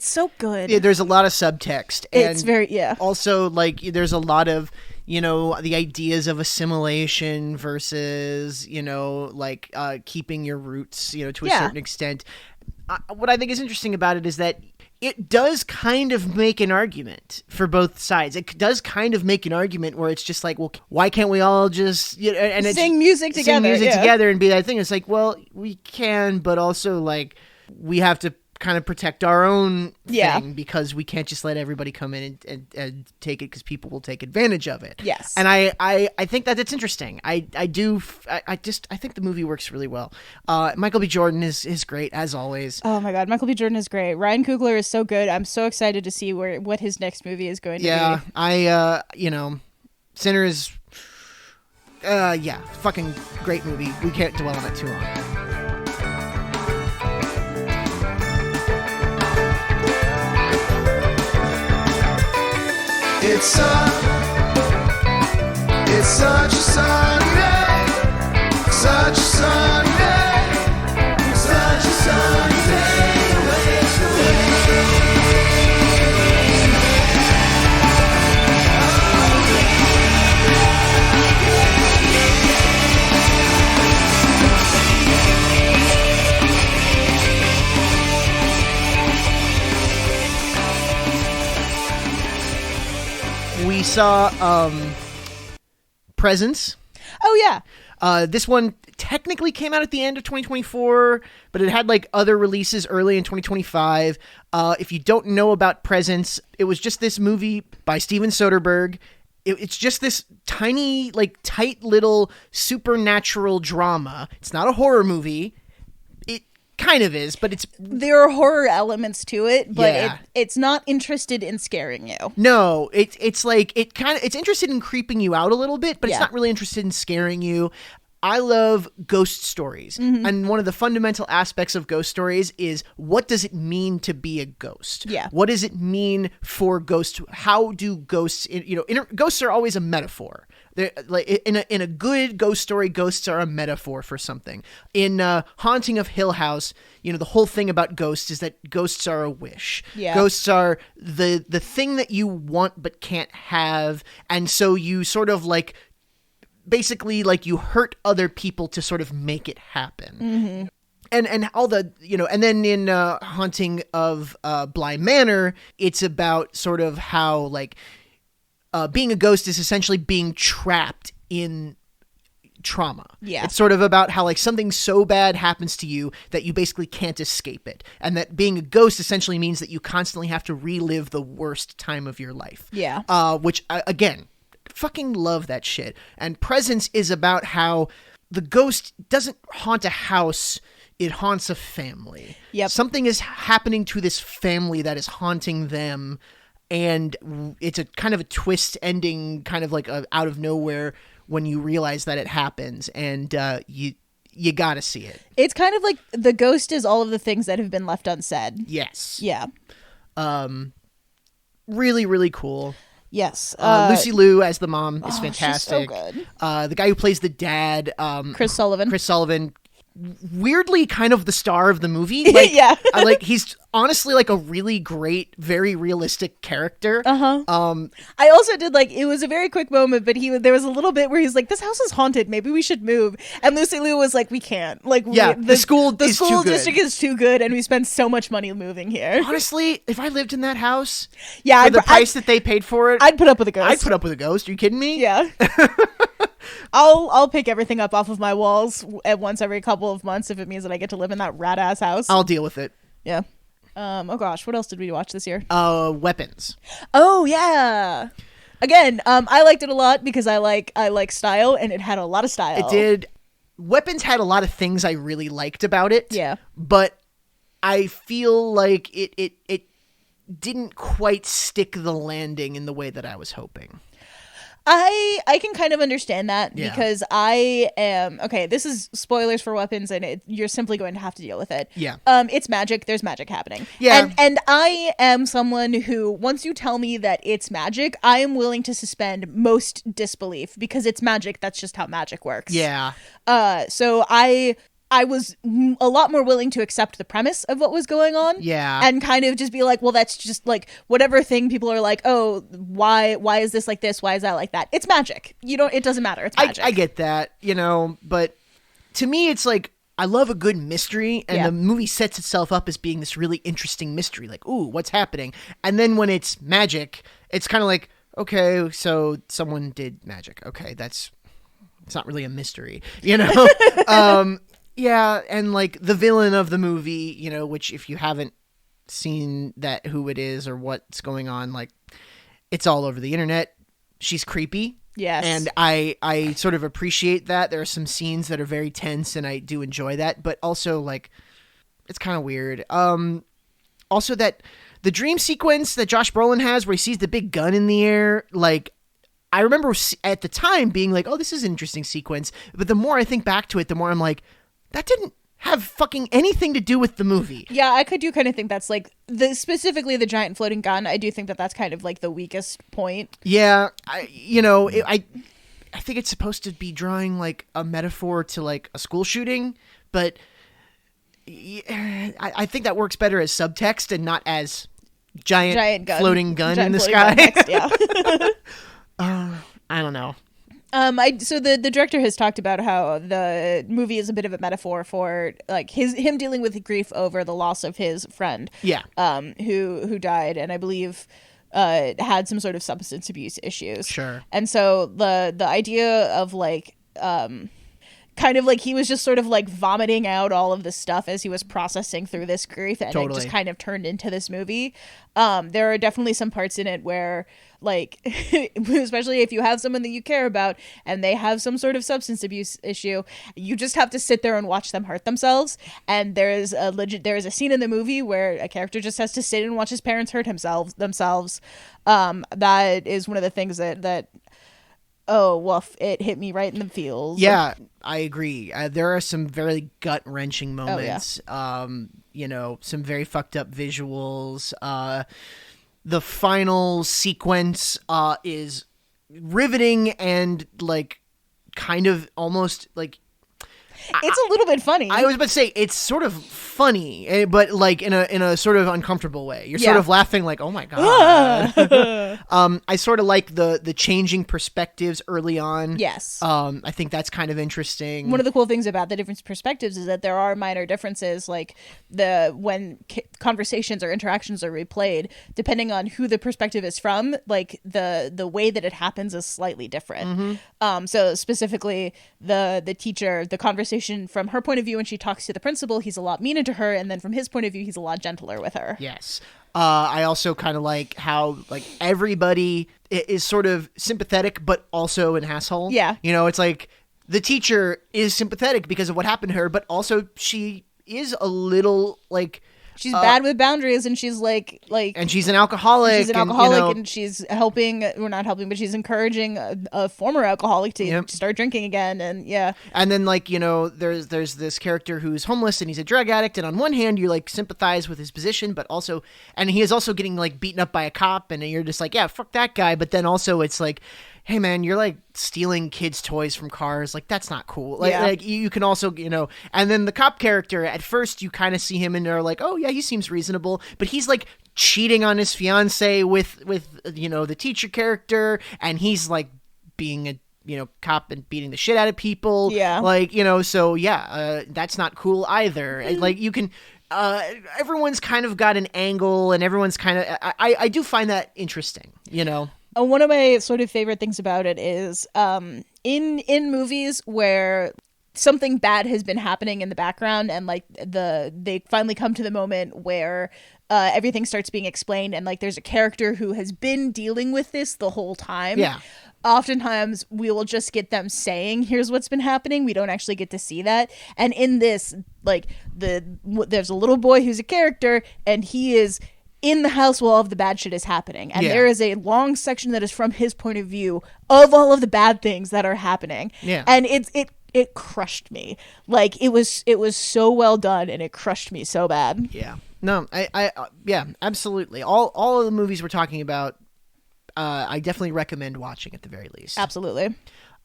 [SPEAKER 1] so good.
[SPEAKER 2] Yeah, there's a lot of subtext. And
[SPEAKER 1] it's very,
[SPEAKER 2] also like there's a lot of, you know, the ideas of assimilation versus, you know, like keeping your roots, you know, to a certain extent. What I think is interesting about it is that it does kind of make an argument for both sides. It does kind of make an argument where it's just like, well, why can't we all just
[SPEAKER 1] sing music together
[SPEAKER 2] and be that thing? It's like, well, we can, but also like we have to kind of protect our own thing because we can't just let everybody come in and take it, because people will take advantage of it.
[SPEAKER 1] Yes.
[SPEAKER 2] And I think that it's interesting. I think the movie works really well. Michael B. Jordan is great as always.
[SPEAKER 1] Oh my God, Michael B. Jordan is great. Ryan Coogler is so good. I'm so excited to see what his next movie is going to be.
[SPEAKER 2] Yeah, you know, Sinners, fucking great movie. We can't dwell on it too long.
[SPEAKER 3] It's such a sunny day, such a sunny day, such a sunny day to waste away.
[SPEAKER 2] We saw Presence.
[SPEAKER 1] Oh yeah.
[SPEAKER 2] This one technically came out at the end of 2024, but it had like other releases early in 2025. If you don't know about Presence, it was just this movie by Steven Soderbergh. It's just this tiny, like tight little supernatural drama. It's not a horror movie. Kind of is, but
[SPEAKER 1] there are horror elements to it, but it's not interested in scaring you.
[SPEAKER 2] No, it's like it's interested in creeping you out a little bit, but it's not really interested in scaring you. I love ghost stories, and one of the fundamental aspects of ghost stories is, what does it mean to be a ghost?
[SPEAKER 1] Yeah.
[SPEAKER 2] What does it mean for ghosts? How do ghosts, ghosts are always a metaphor. They're, like in a good ghost story, ghosts are a metaphor for something. In Haunting of Hill House, the whole thing about ghosts is that ghosts are a wish.
[SPEAKER 1] Yeah.
[SPEAKER 2] Ghosts are the thing that you want but can't have, and so you sort of like basically like you hurt other people to sort of make it happen.
[SPEAKER 1] Mm-hmm.
[SPEAKER 2] and all the, and then in Haunting of Bly Manor, it's about sort of how like being a ghost is essentially being trapped in trauma.
[SPEAKER 1] Yeah.
[SPEAKER 2] It's sort of about how like something so bad happens to you that you basically can't escape it. And that being a ghost essentially means that you constantly have to relive the worst time of your life.
[SPEAKER 1] Yeah.
[SPEAKER 2] Which again, fucking love that shit. And Presence is about how the ghost doesn't haunt a house, it haunts a family.
[SPEAKER 1] Yep.
[SPEAKER 2] Something is happening to this family that is haunting them, and it's a kind of a twist ending, kind of like out of nowhere when you realize that it happens, and you gotta see it.
[SPEAKER 1] It's kind of like the ghost is all of the things that have been left unsaid.
[SPEAKER 2] Yes.
[SPEAKER 1] Yeah.
[SPEAKER 2] Really, really cool.
[SPEAKER 1] Yes.
[SPEAKER 2] Lucy Liu as the mom is fantastic.
[SPEAKER 1] She's so good.
[SPEAKER 2] The guy who plays the dad,
[SPEAKER 1] Chris Sullivan,
[SPEAKER 2] weirdly kind of the star of the movie. Like,
[SPEAKER 1] yeah.
[SPEAKER 2] He's honestly like a really great, very realistic character.
[SPEAKER 1] I also did like, it was a very quick moment, but there was a little bit where he's like, this house is haunted, maybe we should move. And Lucy Liu was like, we can't. Like,
[SPEAKER 2] the school
[SPEAKER 1] district is too good, and we spend so much money moving here.
[SPEAKER 2] Honestly, if I lived in that house,
[SPEAKER 1] yeah,
[SPEAKER 2] for the price that they paid for it,
[SPEAKER 1] I'd put up with a ghost.
[SPEAKER 2] I'd put up with a ghost. Are you kidding me?
[SPEAKER 1] Yeah. I'll pick everything up off of my walls at once every couple of months if it means that I get to live in that rat ass house.
[SPEAKER 2] I'll deal with it.
[SPEAKER 1] Yeah. Oh gosh, what else did we watch this year?
[SPEAKER 2] Weapons.
[SPEAKER 1] Oh yeah. Again, I liked it a lot because I like style, and it had a lot of style.
[SPEAKER 2] It did. Weapons had a lot of things I really liked about it.
[SPEAKER 1] Yeah.
[SPEAKER 2] But I feel like it didn't quite stick the landing in the way that I was hoping.
[SPEAKER 1] I can kind of understand that,
[SPEAKER 2] Yeah.
[SPEAKER 1] because I am okay. This is spoilers for Weapons, and you're simply going to have to deal with it.
[SPEAKER 2] Yeah.
[SPEAKER 1] It's magic. There's magic happening.
[SPEAKER 2] Yeah.
[SPEAKER 1] And I am someone who, once you tell me that it's magic, I am willing to suspend most disbelief, because it's magic. That's just how magic works.
[SPEAKER 2] Yeah.
[SPEAKER 1] So I was a lot more willing to accept the premise of what was going on.
[SPEAKER 2] Yeah.
[SPEAKER 1] And kind of just be like, well, that's just like whatever thing people are like, oh, why is this like this? Why is that like that? It's magic. It doesn't matter. It's magic.
[SPEAKER 2] I get that, but to me, it's like, I love a good mystery, and
[SPEAKER 1] Yeah.
[SPEAKER 2] the movie sets itself up as being this really interesting mystery. Like, ooh, what's happening? And then when it's magic, it's kind of like, okay, so someone did magic. Okay, it's not really a mystery, Yeah, and like the villain of the movie, which if you haven't seen that, who it is or what's going on, like, it's all over the internet. She's creepy.
[SPEAKER 1] Yes.
[SPEAKER 2] And I sort of appreciate that. There are some scenes that are very tense, and I do enjoy that, but also like, it's kind of weird. Also that the dream sequence that Josh Brolin has where he sees the big gun in the air, like, I remember at the time being like, oh, this is an interesting sequence. But the more I think back to it, the more I'm like, that didn't have fucking anything to do with the movie.
[SPEAKER 1] Yeah, I do kind of think that's like specifically the giant floating gun. I do think that that's kind of like the weakest point.
[SPEAKER 2] Yeah, I think it's supposed to be drawing like a metaphor to like a school shooting, but I think that works better as subtext and not as giant gun, floating gun in the sky.
[SPEAKER 1] Text, yeah.
[SPEAKER 2] I don't know.
[SPEAKER 1] So the director has talked about how the movie is a bit of a metaphor for like him dealing with grief over the loss of his friend.
[SPEAKER 2] Yeah.
[SPEAKER 1] Who died, and I believe had some sort of substance abuse issues.
[SPEAKER 2] Sure.
[SPEAKER 1] And so the idea of like kind of like he was just sort of like vomiting out all of this stuff as he was processing through this grief, and
[SPEAKER 2] Totally.
[SPEAKER 1] it just kind of turned into this movie. There are definitely some parts in it where like especially if you have someone that you care about and they have some sort of substance abuse issue, you just have to sit there and watch them hurt themselves. And there is a scene in the movie where a character just has to sit and watch his parents hurt themselves. That is one of the things that oh, woof, it hit me right in the feels.
[SPEAKER 2] Yeah, I agree. There are some very gut-wrenching moments.
[SPEAKER 1] Oh,
[SPEAKER 2] yeah. Some very fucked up visuals. The final sequence is riveting and like kind of almost like
[SPEAKER 1] It's a little bit funny.
[SPEAKER 2] I was about to say it's sort of funny, but like in a sort of uncomfortable way. You're sort of laughing like, oh my god. I sort of like the changing perspectives early on.
[SPEAKER 1] Yes.
[SPEAKER 2] I think that's kind of interesting.
[SPEAKER 1] One of the cool things about the different perspectives is that there are minor differences, like when conversations or interactions are replayed, depending on who the perspective is from, like the way that it happens is slightly different. So specifically, the teacher, the conversation from her point of view when she talks to the principal, he's a lot meaner to her, and then from his point of view, he's a lot gentler with her.
[SPEAKER 2] Yes. I also kind of like how like everybody is sort of sympathetic, but also an asshole.
[SPEAKER 1] Yeah.
[SPEAKER 2] You know, it's like the teacher is sympathetic because of what happened to her, but also she is a little like...
[SPEAKER 1] She's bad with boundaries, and she's like,
[SPEAKER 2] and she's an alcoholic.
[SPEAKER 1] She's an alcoholic, and she's helping. We're not helping, but she's encouraging a former alcoholic to start drinking again, and yeah.
[SPEAKER 2] And then like there's this character who's homeless and he's a drug addict, and on one hand you like sympathize with his position, but also, and he is also getting like beaten up by a cop, and you're just like, yeah, fuck that guy. But then also it's like, hey man, you're like stealing kids' toys from cars. Like, that's not cool. Like you can also, and then the cop character, at first you kind of see him and they're like, oh yeah, he seems reasonable, but he's like cheating on his fiance with the teacher character, and he's like being a cop and beating the shit out of people.
[SPEAKER 1] Yeah.
[SPEAKER 2] Like, so yeah, that's not cool either. Like you can, everyone's kind of got an angle, and everyone's kind of, I do find that interesting,
[SPEAKER 1] One of my sort of favorite things about it is in movies where something bad has been happening in the background, and like they finally come to the moment where everything starts being explained, and like there's a character who has been dealing with this the whole time.
[SPEAKER 2] Yeah.
[SPEAKER 1] Oftentimes we will just get them saying, here's what's been happening. We don't actually get to see that. And in this, like there's a little boy who's a character, and he is in the house while all of the bad shit is happening. And there is a long section that is from his point of view of all of the bad things that are happening.
[SPEAKER 2] Yeah.
[SPEAKER 1] And it crushed me. Like it was so well done, and it crushed me so bad.
[SPEAKER 2] Yeah. No, I yeah, absolutely. All of the movies we're talking about, I definitely recommend watching at the very least.
[SPEAKER 1] Absolutely.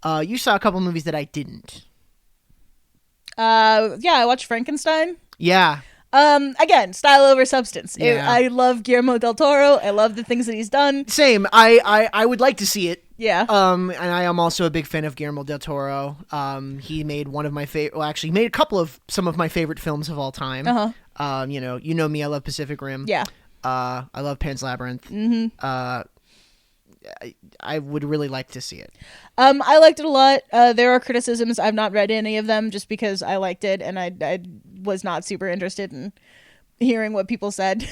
[SPEAKER 2] You saw a couple movies that I didn't.
[SPEAKER 1] Yeah, I watched Frankenstein.
[SPEAKER 2] Yeah.
[SPEAKER 1] Again, style over substance.
[SPEAKER 2] Yeah.
[SPEAKER 1] I love Guillermo del Toro. I love the things that he's done.
[SPEAKER 2] Same. I would like to see it.
[SPEAKER 1] Yeah.
[SPEAKER 2] And I am also a big fan of Guillermo del Toro. He made one of my favorite. Well, actually, made a couple of some of my favorite films of all time. You know me. I love Pacific Rim.
[SPEAKER 1] Yeah.
[SPEAKER 2] I love Pan's Labyrinth.
[SPEAKER 1] Mm-hmm.
[SPEAKER 2] I would really like to see it.
[SPEAKER 1] I liked it a lot. There are criticisms. I've not read any of them just because I liked it, and I was not super interested in hearing what people said.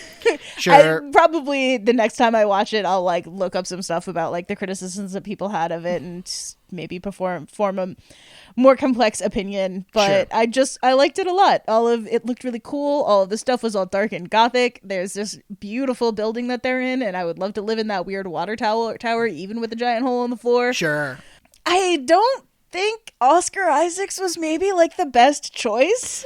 [SPEAKER 2] Sure.
[SPEAKER 1] Probably the next time I watch it, I'll like look up some stuff about like the criticisms that people had of it, and maybe form a more complex opinion. But
[SPEAKER 2] sure.
[SPEAKER 1] I liked it a lot. All of it looked really cool. All of the stuff was all dark and gothic. There's this beautiful building that they're in, and I would love to live in that weird water tower, even with a giant hole in the floor.
[SPEAKER 2] Sure.
[SPEAKER 1] I don't think Oscar Isaacs was maybe like the best choice,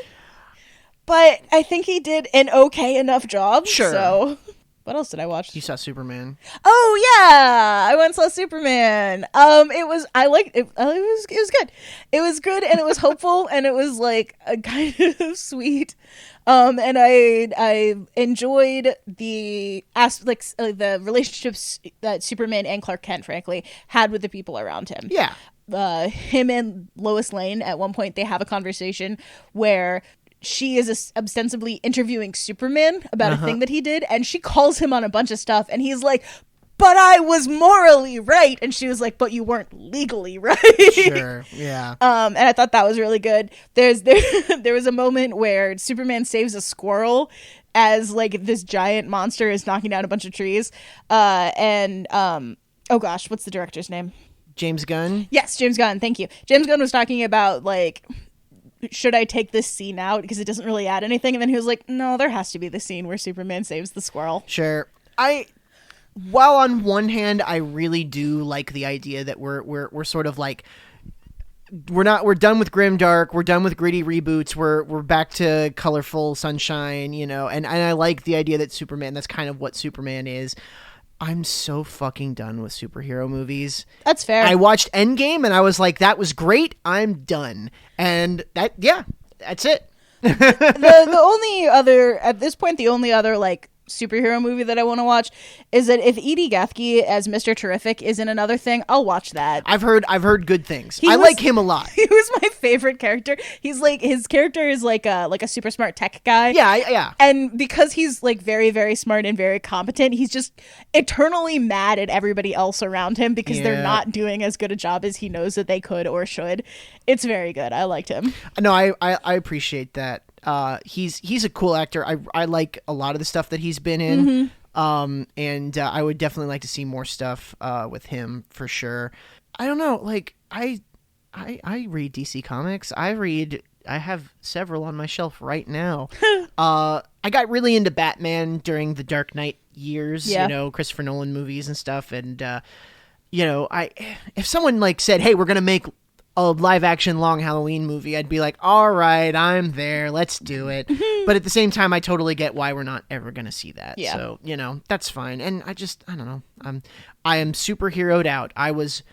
[SPEAKER 1] but I think he did an okay enough job.
[SPEAKER 2] Sure.
[SPEAKER 1] So, what else did I watch?
[SPEAKER 2] You saw Superman.
[SPEAKER 1] Oh yeah, I went and saw Superman. I liked it. It was good. It was good, and it was hopeful, and it was like a kind of sweet. And I enjoyed the the relationships that Superman and Clark Kent, frankly, had with the people around him.
[SPEAKER 2] Yeah.
[SPEAKER 1] Him and Lois Lane, at one point, they have a conversation where she is ostensibly interviewing Superman about a thing that he did, and she calls him on a bunch of stuff, and he's like, but I was morally right. And she was like, but you weren't legally right.
[SPEAKER 2] Sure, yeah.
[SPEAKER 1] And I thought that was really good. There was a moment where Superman saves a squirrel as like this giant monster is knocking down a bunch of trees. Oh gosh, what's the director's name?
[SPEAKER 2] James Gunn?
[SPEAKER 1] Yes, James Gunn. Thank you. James Gunn was talking about like, should I take this scene out because it doesn't really add anything? And then he was like, no, there has to be the scene where Superman saves the squirrel.
[SPEAKER 2] Sure. While on one hand, I really do like the idea that we're sort of like, we're done with grimdark, we're done with gritty reboots, we're back to colorful sunshine, and I like the idea that Superman, that's kind of what Superman is. I'm so fucking done with superhero movies.
[SPEAKER 1] That's fair.
[SPEAKER 2] I watched Endgame and I was like, that was great. I'm done. And that's it.
[SPEAKER 1] The only other, at this point, the only other like superhero movie that I want to watch is that if Edie Gathke as Mr. Terrific is in another thing, I'll watch that.
[SPEAKER 2] I've heard good things. I like him a lot.
[SPEAKER 1] He was my favorite character. He's like, his character is like a super smart tech guy.
[SPEAKER 2] Yeah.
[SPEAKER 1] And because he's like very, very smart and very competent, he's just eternally mad at everybody else around him because they're not doing as good a job as he knows that they could or should. It's very good. I liked him.
[SPEAKER 2] No, I appreciate that. He's a cool actor. I like a lot of the stuff that he's been in. And I would definitely like to see more stuff with him for sure. I don't know, like I read DC Comics. I have several on my shelf right now. I got really into Batman during the Dark Knight years, Christopher Nolan movies and stuff, and if someone like said, "Hey, we're going to make a live action Long Halloween movie," I'd be like, all right, I'm there. Let's do it. But at the same time, I totally get why we're not ever going to see that. Yeah. So, that's fine. And I don't know. I am superheroed out. I was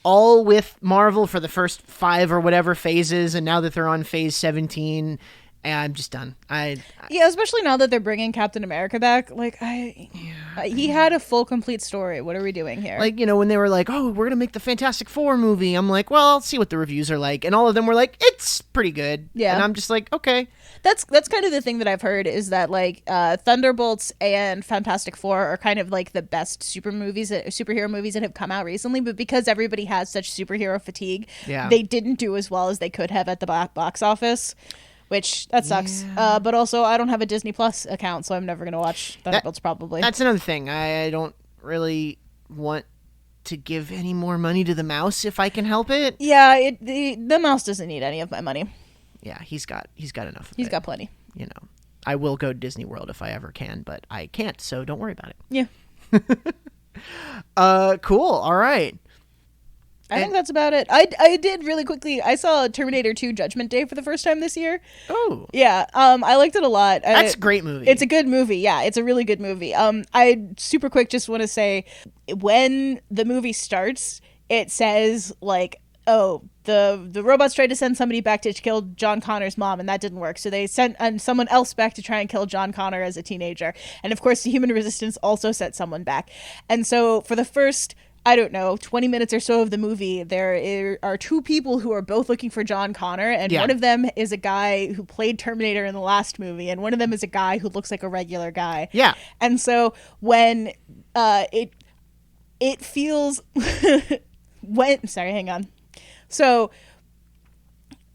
[SPEAKER 2] all with Marvel for the first 5 or whatever phases. And now that they're on phase 17, I'm just done.
[SPEAKER 1] Especially now that they're bringing Captain America back. Like, he had a full, complete story. What are we doing here?
[SPEAKER 2] Like, when they were like, oh, we're going to make the Fantastic Four movie. I'm like, well, I'll see what the reviews are like. And all of them were like, it's pretty good. Yeah. And I'm just like, okay.
[SPEAKER 1] That's kind of the thing that I've heard is that, like, Thunderbolts and Fantastic Four are kind of, like, the best superhero movies that have come out recently. But because everybody has such superhero fatigue, they didn't do as well as they could have at the box office. Which, that sucks. Yeah. But also, I don't have a Disney Plus account, so I'm never going to watch Thunderbolts probably.
[SPEAKER 2] That's another thing. I don't really want to give any more money to the mouse if I can help it.
[SPEAKER 1] Yeah, the mouse doesn't need any of my money.
[SPEAKER 2] Yeah, he's got enough of it.
[SPEAKER 1] He's got plenty.
[SPEAKER 2] I will go to Disney World if I ever can, but I can't, so don't worry about it.
[SPEAKER 1] Yeah.
[SPEAKER 2] Cool. All right.
[SPEAKER 1] I think that's about it. I did really quickly. I saw Terminator 2 Judgment Day for the first time this year.
[SPEAKER 2] Oh.
[SPEAKER 1] Yeah. I liked it a lot.
[SPEAKER 2] That's a great movie.
[SPEAKER 1] It's a good movie. Yeah, it's a really good movie. I super quick just want to say when the movie starts, it says like, oh, the robots tried to send somebody back to kill John Connor's mom, and that didn't work. So they sent someone else back to try and kill John Connor as a teenager. And of course, the Human Resistance also sent someone back. And so for the first, 20 minutes or so of the movie, there are 2 people who are both looking for John Connor, and one of them is a guy who played Terminator in the last movie, and one of them is a guy who looks like a regular guy.
[SPEAKER 2] Yeah.
[SPEAKER 1] And so when it feels hang on. So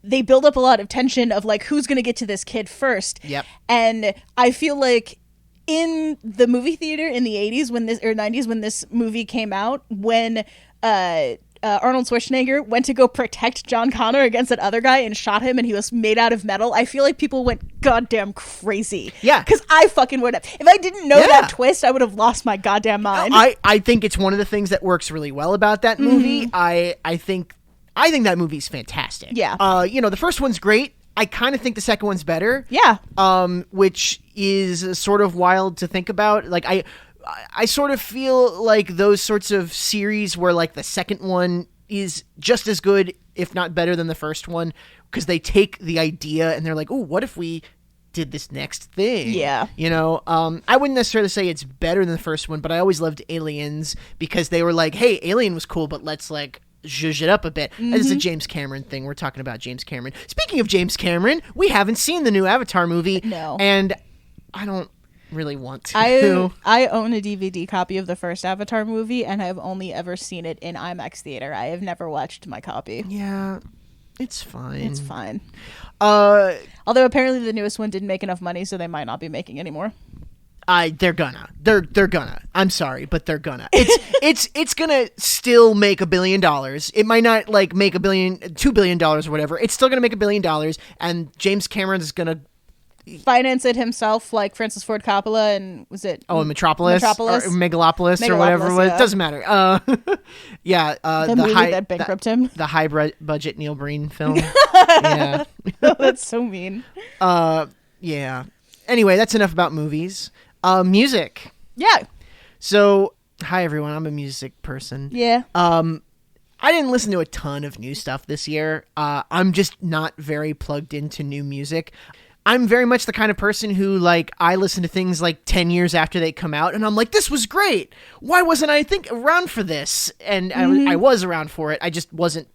[SPEAKER 1] they build up a lot of tension of like who's going to get to this kid first.
[SPEAKER 2] Yep.
[SPEAKER 1] And I feel like in the movie theater in the 80s 90s when this movie came out, when Arnold Schwarzenegger went to go protect John Connor against that other guy and shot him and he was made out of metal, I feel like people went goddamn crazy.
[SPEAKER 2] Yeah.
[SPEAKER 1] Because I fucking would have. If I didn't know that twist, I would have lost my goddamn mind.
[SPEAKER 2] I think it's one of the things that works really well about that movie. I think that movie's fantastic.
[SPEAKER 1] Yeah.
[SPEAKER 2] The first one's great. I kind of think the second one's better.
[SPEAKER 1] Yeah.
[SPEAKER 2] Which is sort of wild to think about. Like I sort of feel like those sorts of series where like the second one is just as good, if not better than the first one, because they take the idea and they're like, oh, what if we did this next thing?
[SPEAKER 1] Yeah.
[SPEAKER 2] I wouldn't necessarily say it's better than the first one, but I always loved Aliens because they were like, hey, Alien was cool, but let's like zhuzh it up a bit. This is a James Cameron thing. We're talking about James Cameron. Speaking of James Cameron, we haven't seen the new Avatar movie.
[SPEAKER 1] No.
[SPEAKER 2] And I don't really want to.
[SPEAKER 1] I own a DVD copy of the first Avatar movie, and I've only ever seen it in IMAX theater. I have never watched my copy.
[SPEAKER 2] Yeah, it's fine.
[SPEAKER 1] It's fine. Although apparently the newest one didn't make enough money, so they might not be making any more.
[SPEAKER 2] They're gonna. I'm sorry, but they're gonna. It's gonna still make $1 billion. It might not like make $2 billion or whatever. It's still gonna make $1 billion, and James Cameron is gonna
[SPEAKER 1] finance it himself, like Francis Ford Coppola, and was it?
[SPEAKER 2] Oh, Metropolis. Or Megalopolis or whatever. Yeah. It doesn't matter.
[SPEAKER 1] The movie that bankrupted him.
[SPEAKER 2] The high budget Neil Breen film. Yeah,
[SPEAKER 1] that's so mean.
[SPEAKER 2] Yeah. Anyway, that's enough about movies. Music.
[SPEAKER 1] Yeah.
[SPEAKER 2] So Hi everyone, I'm a music person.
[SPEAKER 1] Yeah.
[SPEAKER 2] I didn't listen to a ton of new stuff this year. I'm just not very plugged into new music. I'm very much the kind of person who, like, I listen to things like 10 years after they come out, and I'm like, this was great. Why wasn't I around for this? And I was around for it. I just wasn't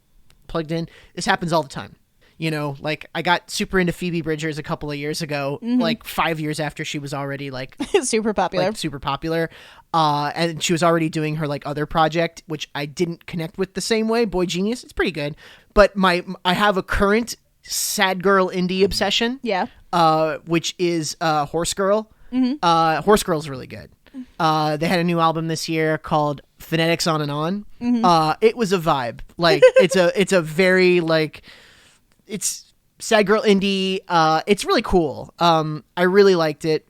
[SPEAKER 2] plugged in. This happens all the time. You know, like, I got super into Phoebe Bridgers a couple of years ago, like 5 years after she was already, like,
[SPEAKER 1] super popular.
[SPEAKER 2] super popular. And she was already doing her, like, other project, which I didn't connect with the same way. Boy Genius, it's pretty good. But I have a current sad girl indie obsession.
[SPEAKER 1] Yeah.
[SPEAKER 2] Which is Horse Girl. Horse Girl's really good. They had a new album this year called Phonetics On and On. It was a vibe. Like, it's a very, like, it's sad girl indie. It's really cool. I really liked it.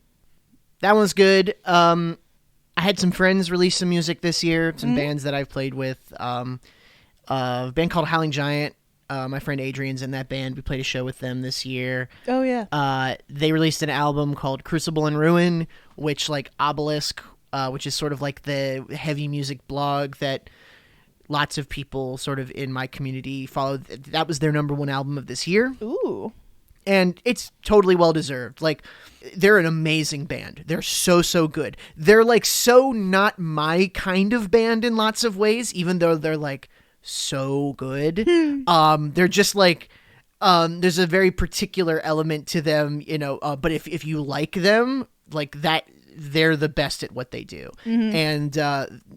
[SPEAKER 2] That one's good. I had some friends release some music this year, some bands that I've played with. A band called Howling Giant. My friend Adrian's in that band. We played a show with them this year.
[SPEAKER 1] Oh, yeah.
[SPEAKER 2] They released an album called Crucible and Ruin, which, like, Obelisk, which is sort of like the heavy music blog that lots of people sort of in my community followed. That was their number one album of this year.
[SPEAKER 1] Ooh.
[SPEAKER 2] And it's totally well-deserved. Like, they're an amazing band. They're so good. They're, like, so not my kind of band in lots of ways, even though they're, like, so good. They're just, like, there's a very particular element to them, you know, but if you like them, like, that, they're the best at what they do. And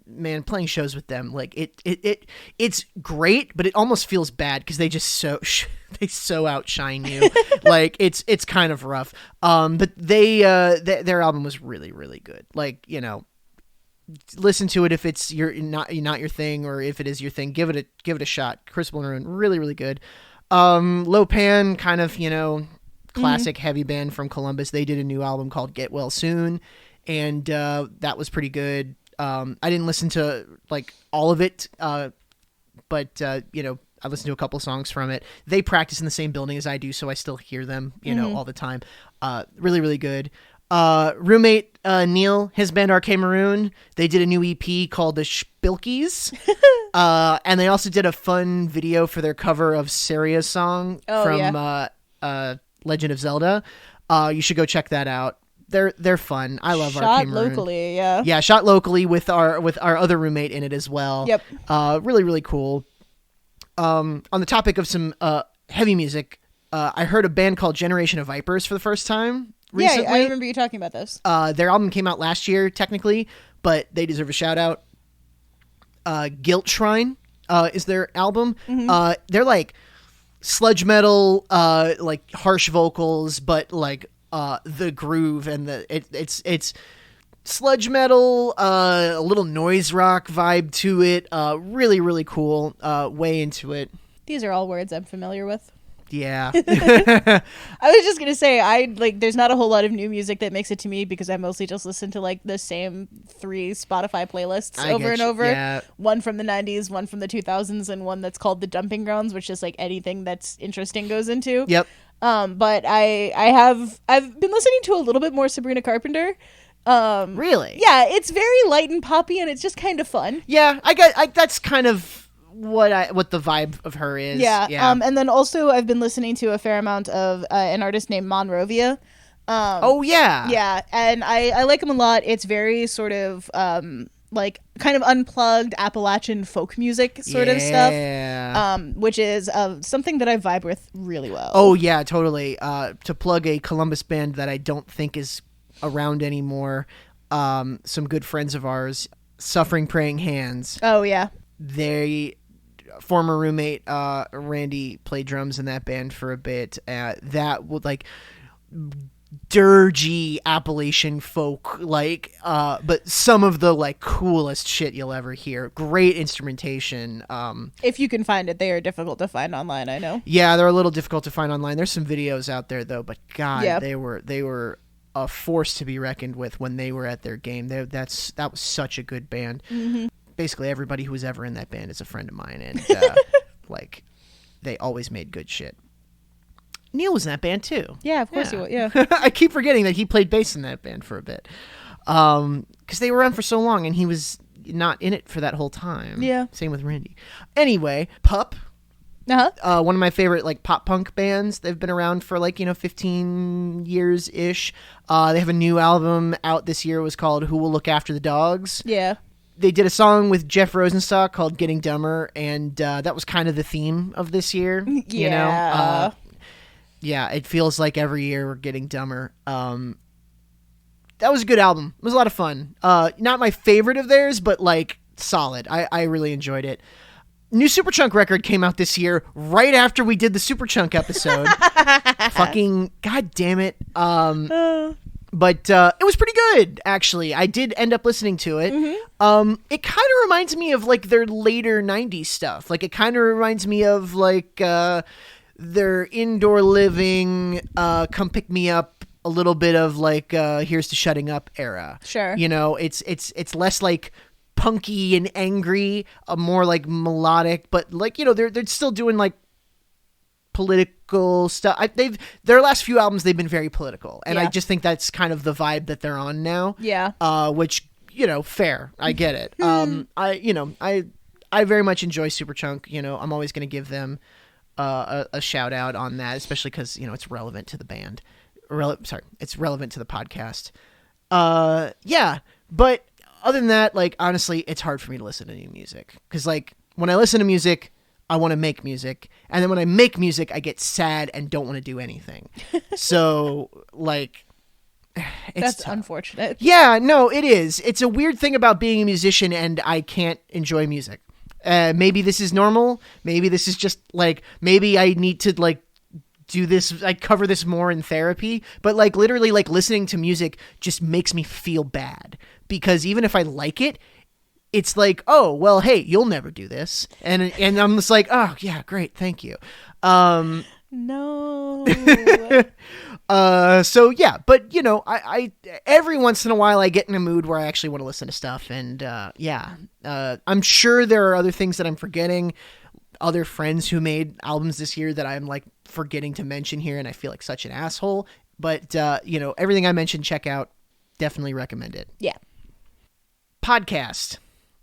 [SPEAKER 2] man, playing shows with them, like, it's great, but it almost feels bad because they just so outshine you. Like, it's kind of rough. But their album was really good. Like, you know, listen to it if it's not your thing, or if it is your thing, give it a shot. Crucible and Ruin, really good. Lopan, kind of, you know, classic heavy band from Columbus. They did a new album called Get Well Soon, and that was pretty good. I didn't listen to, like, all of it, but you know, I listened to a couple songs from it. They practice in the same building as I do, so I still hear them, you know, all the time. Really good. Roommate Neil, his band Arcade Maroon, they did a new EP called The Spilkies. And they also did a fun video for their cover of Saria's song from Legend of Zelda. You should go check that out. They're fun. I love Arcade Maroon. Shot
[SPEAKER 1] locally, yeah.
[SPEAKER 2] Yeah, shot locally with our other roommate in it as well.
[SPEAKER 1] Yep.
[SPEAKER 2] Really cool. On the topic of some heavy music, I heard a band called Generation of Vipers for the first time recently.
[SPEAKER 1] Yeah, I remember you talking about this.
[SPEAKER 2] Their album came out last year, technically, but they deserve a shout out. Guilt Shrine is their album. They're like sludge metal, like harsh vocals, but like the groove and it's sludge metal, a little noise rock vibe to it. Really cool. Way into it.
[SPEAKER 1] These are all words I'm familiar with.
[SPEAKER 2] Yeah.
[SPEAKER 1] I was just gonna say, there's not a whole lot of new music that makes it to me because I mostly just listen to, like, the same 3 Spotify playlists over and over.
[SPEAKER 2] Yeah.
[SPEAKER 1] One from the 90s, one from the 2000s, and one that's called The Dumping Grounds, which is, like, anything that's interesting goes into.
[SPEAKER 2] Yep.
[SPEAKER 1] But I've been listening to a little bit more Sabrina Carpenter.
[SPEAKER 2] Really?
[SPEAKER 1] Yeah, it's very light and poppy, and it's just kind of fun.
[SPEAKER 2] Yeah, that's kind of what the vibe of her is.
[SPEAKER 1] Yeah. And then also I've been listening to a fair amount of an artist named Monrovia.
[SPEAKER 2] Oh yeah.
[SPEAKER 1] Yeah, and I like him a lot. It's very sort of like kind of unplugged Appalachian folk music sort of stuff. Which is something that I vibe with really well.
[SPEAKER 2] Oh yeah, totally. To plug a Columbus band that I don't think is around anymore, some good friends of ours, Suffering Praying Hands.
[SPEAKER 1] Oh yeah.
[SPEAKER 2] They former roommate Randy played drums in that band for a bit. That would, like, dirgy Appalachian folk, like, but some of the, like, coolest shit you'll ever hear. Great instrumentation.
[SPEAKER 1] If you can find it, they are difficult to find online, I know.
[SPEAKER 2] Yeah, they're a little difficult to find online. There's some videos out there though, but God,
[SPEAKER 1] yep.
[SPEAKER 2] they were a force to be reckoned with when they were at their game. That was such a good band. Basically everybody who was ever in that band is a friend of mine, and like, they always made good shit. Neil was in that band too.
[SPEAKER 1] Yeah, of course he was. Yeah.
[SPEAKER 2] I keep forgetting that he played bass in that band for a bit, because they were around for so long, and he was not in it for that whole time.
[SPEAKER 1] Yeah.
[SPEAKER 2] Same with Randy. Anyway, Pup.
[SPEAKER 1] Uh-huh.
[SPEAKER 2] One of my favorite like pop punk bands. They've been around for 15 years ish. They have a new album out this year. It was called "Who Will Look After the Dogs."
[SPEAKER 1] Yeah.
[SPEAKER 2] They did a song with Jeff Rosenstock called "Getting Dumber," and that was kind of the theme of this year.
[SPEAKER 1] Yeah.
[SPEAKER 2] You know? Yeah, it feels like every year we're getting dumber. That was a good album. It was a lot of fun. Not my favorite of theirs, but solid. I really enjoyed it. New Superchunk record came out this year, right after we did the Superchunk episode. Fucking god damn it. But it was pretty good, actually. I did end up listening to it. Mm-hmm. It kind of reminds me of their later 90s stuff. It kind of reminds me of their indoor living, come pick me up, a little bit of here's to shutting up era.
[SPEAKER 1] Sure.
[SPEAKER 2] You know, it's less punky and angry, more melodic, but they're still doing political stuff. Their last few albums they've been very political, and I just think that's kind of the vibe that they're on now.
[SPEAKER 1] Yeah.
[SPEAKER 2] Which fair. I get it. I very much enjoy Superchunk. I'm always going to give them a shout out on that, especially because it's relevant to the band. It's relevant to the podcast. Yeah, but other than that, honestly, it's hard for me to listen to new music because when I listen to music, I want to make music, and then when I make music, I get sad and don't want to do anything. So it's
[SPEAKER 1] that's
[SPEAKER 2] tough.
[SPEAKER 1] unfortunate.
[SPEAKER 2] Yeah, no, it is. It's a weird thing about being a musician, and I can't enjoy music. Maybe this is normal. Maybe this is just maybe I need to do this. I cover this more in therapy, but literally listening to music just makes me feel bad because even if I like it, it's oh, well, hey, you'll never do this. And I'm just oh yeah, great. Thank you.
[SPEAKER 1] No.
[SPEAKER 2] So yeah, but I every once in a while I get in a mood where I actually want to listen to stuff, and I'm sure there are other things that I'm forgetting, other friends who made albums this year that I'm forgetting to mention here, and I feel like such an asshole. But everything I mentioned, check out. Definitely recommend it.
[SPEAKER 1] Yeah.
[SPEAKER 2] Podcast.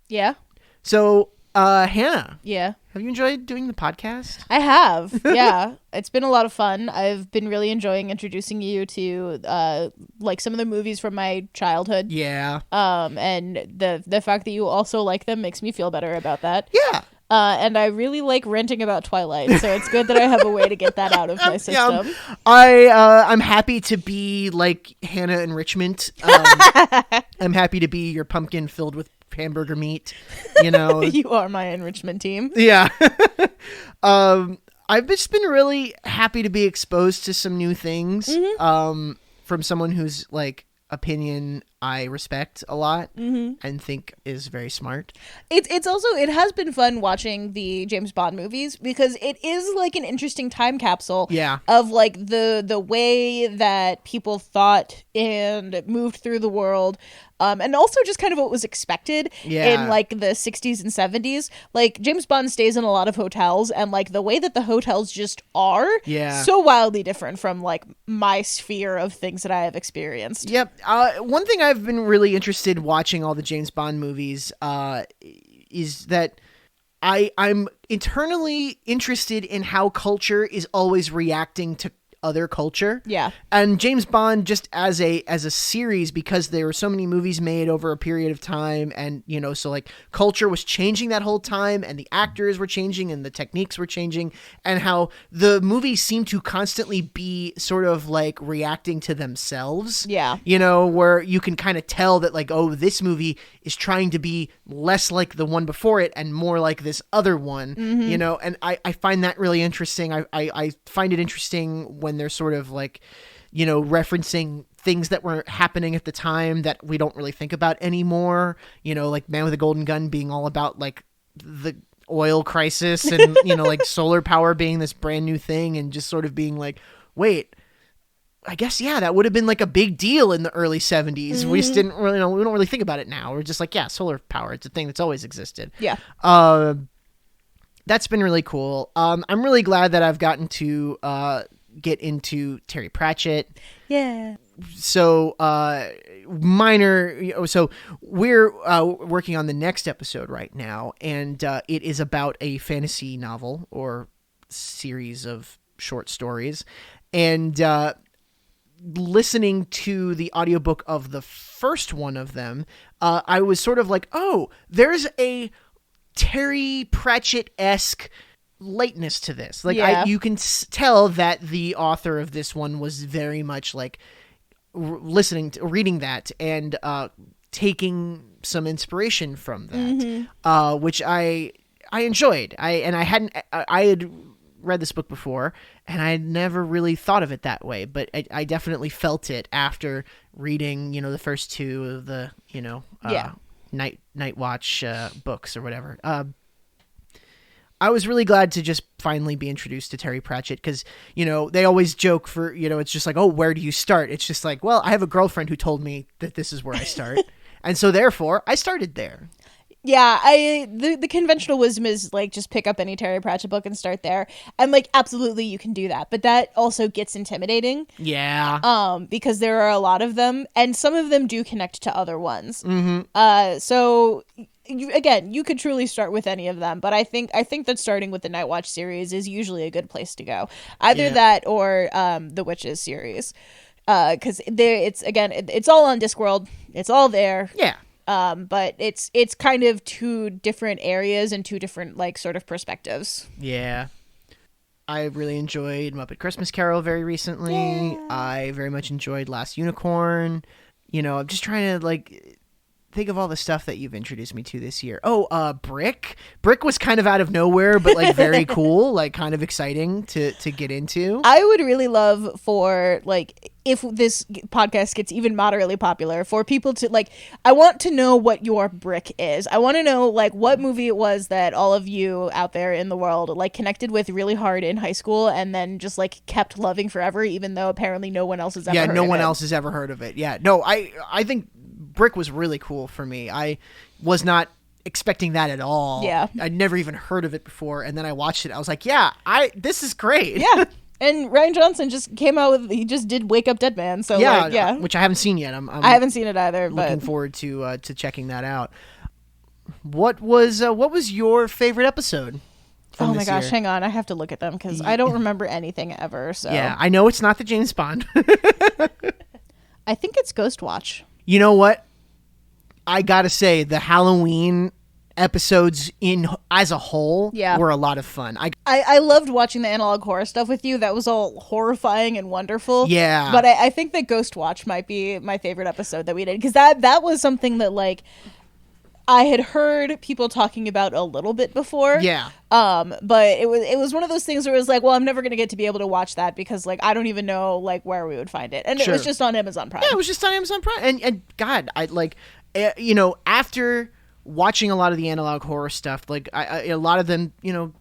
[SPEAKER 1] Yeah.
[SPEAKER 2] So, Hannah.
[SPEAKER 1] Yeah.
[SPEAKER 2] Have you enjoyed doing the podcast?
[SPEAKER 1] I have. Yeah. It's been a lot of fun. I've been really enjoying introducing you to some of the movies from my childhood.
[SPEAKER 2] Yeah.
[SPEAKER 1] And the fact that you also like them makes me feel better about that.
[SPEAKER 2] Yeah.
[SPEAKER 1] And I really like ranting about Twilight, so it's good that I have a way to get that out of my system.
[SPEAKER 2] I'm happy to be like Hannah Enrichment. I'm happy to be your pumpkin filled with hamburger meat.
[SPEAKER 1] You are my enrichment team.
[SPEAKER 2] Yeah. I've just been really happy to be exposed to some new things.
[SPEAKER 1] Mm-hmm.
[SPEAKER 2] From someone whose opinion I respect a lot and think is very smart.
[SPEAKER 1] It's also, it has been fun watching the James Bond movies because it is an interesting time capsule of the way that people thought and moved through the world. And also just kind of what was expected in the 60s and 70s. James Bond stays in a lot of hotels, and the way that the hotels just are so wildly different from my sphere of things that I have experienced.
[SPEAKER 2] Yep. One thing I've been really interested watching all the James Bond movies is that I'm internally interested in how culture is always reacting to other culture.
[SPEAKER 1] Yeah.
[SPEAKER 2] And James Bond just as a series, because there were so many movies made over a period of time, and so culture was changing that whole time, and the actors were changing and the techniques were changing, and how the movies seem to constantly be sort of reacting to themselves.
[SPEAKER 1] Yeah.
[SPEAKER 2] Where you can kind of tell that oh, this movie is trying to be less like the one before it and more like this other one.
[SPEAKER 1] Mm-hmm.
[SPEAKER 2] And I find that really interesting. I find it interesting when they're sort of referencing things that were happening at the time that we don't really think about anymore. Man with a Golden Gun being all about the oil crisis and, solar power being this brand new thing, and just sort of being wait, I guess, that would have been a big deal in the early 70s. Mm-hmm. We just didn't really we don't really think about it now. We're just solar power. It's a thing that's always existed.
[SPEAKER 1] Yeah.
[SPEAKER 2] That's been really cool. I'm really glad that I've gotten to get into Terry Pratchett.
[SPEAKER 1] Yeah.
[SPEAKER 2] So minor. So we're working on the next episode right now, and it is about a fantasy novel or series of short stories, and listening to the audiobook of the first one of them, I was sort of like, oh, there's a Terry Pratchett-esque lateness to this. Like,
[SPEAKER 1] Yeah.
[SPEAKER 2] you can tell that the author of this one was very much like reading that and taking some inspiration from that, which I enjoyed. I had read this book before, and I had never really thought of it that way, but I definitely felt it after reading, the first two of the, Night Watch books or whatever. I was really glad to just finally be introduced to Terry Pratchett because, they always joke for, it's just like, oh, where do you start? It's just like, well, I have a girlfriend who told me that this is where I start. And so therefore I started there.
[SPEAKER 1] Yeah, the conventional wisdom is like just pick up any Terry Pratchett book and start there. And like absolutely you can do that, but that also gets intimidating.
[SPEAKER 2] Yeah.
[SPEAKER 1] Because there are a lot of them and some of them do connect to other ones. Mm-hmm. So you could truly start with any of them, but I think that starting with the Night Watch series is usually a good place to go. Either that or the Witches series. Cuz it's all on Discworld. It's all there.
[SPEAKER 2] Yeah.
[SPEAKER 1] But it's kind of two different areas and two different like sort of perspectives.
[SPEAKER 2] Yeah. I really enjoyed Muppet Christmas Carol very recently. Yeah. I very much enjoyed Last Unicorn. I'm just trying to like think of all the stuff that you've introduced me to this year. Oh, Brick. Brick was kind of out of nowhere, but like very cool, like kind of exciting to get into.
[SPEAKER 1] I would really love for like if this podcast gets even moderately popular for people to like, I want to know what your Brick is. I want to know like what movie it was that all of you out there in the world like connected with really hard in high school and then just like kept loving forever, even though apparently no one else has ever heard of it.
[SPEAKER 2] Yeah, no one else has ever heard of it. Yeah, no, I think Brick was really cool for me. I was not expecting that at all.
[SPEAKER 1] Yeah.
[SPEAKER 2] I'd never even heard of it before, and then I watched it. I was like, yeah, this is great.
[SPEAKER 1] Yeah. And Rian Johnson just came out with, he just did Wake Up Dead Man. So yeah,
[SPEAKER 2] which I haven't seen yet.
[SPEAKER 1] I haven't seen it either.
[SPEAKER 2] Looking forward to checking that out. What was your favorite episode?
[SPEAKER 1] Oh my gosh, hang on. I have to look at them because I don't remember anything ever. So
[SPEAKER 2] yeah, I know it's not the James Bond.
[SPEAKER 1] I think it's Ghostwatch.
[SPEAKER 2] You know what? I gotta say, the Halloween episodes as a whole were a lot of fun.
[SPEAKER 1] I loved watching the analog horror stuff with you. That was all horrifying and wonderful.
[SPEAKER 2] Yeah.
[SPEAKER 1] But I think that Ghostwatch might be my favorite episode that we did because that was something that like I had heard people talking about a little bit before.
[SPEAKER 2] Yeah.
[SPEAKER 1] But it was one of those things where it was like, well, I'm never gonna get to be able to watch that because like I don't even know like where we would find it, and It was just on Amazon Prime.
[SPEAKER 2] Yeah, it was just on Amazon Prime, and God, I like, after watching a lot of the analog horror stuff, like a lot of them,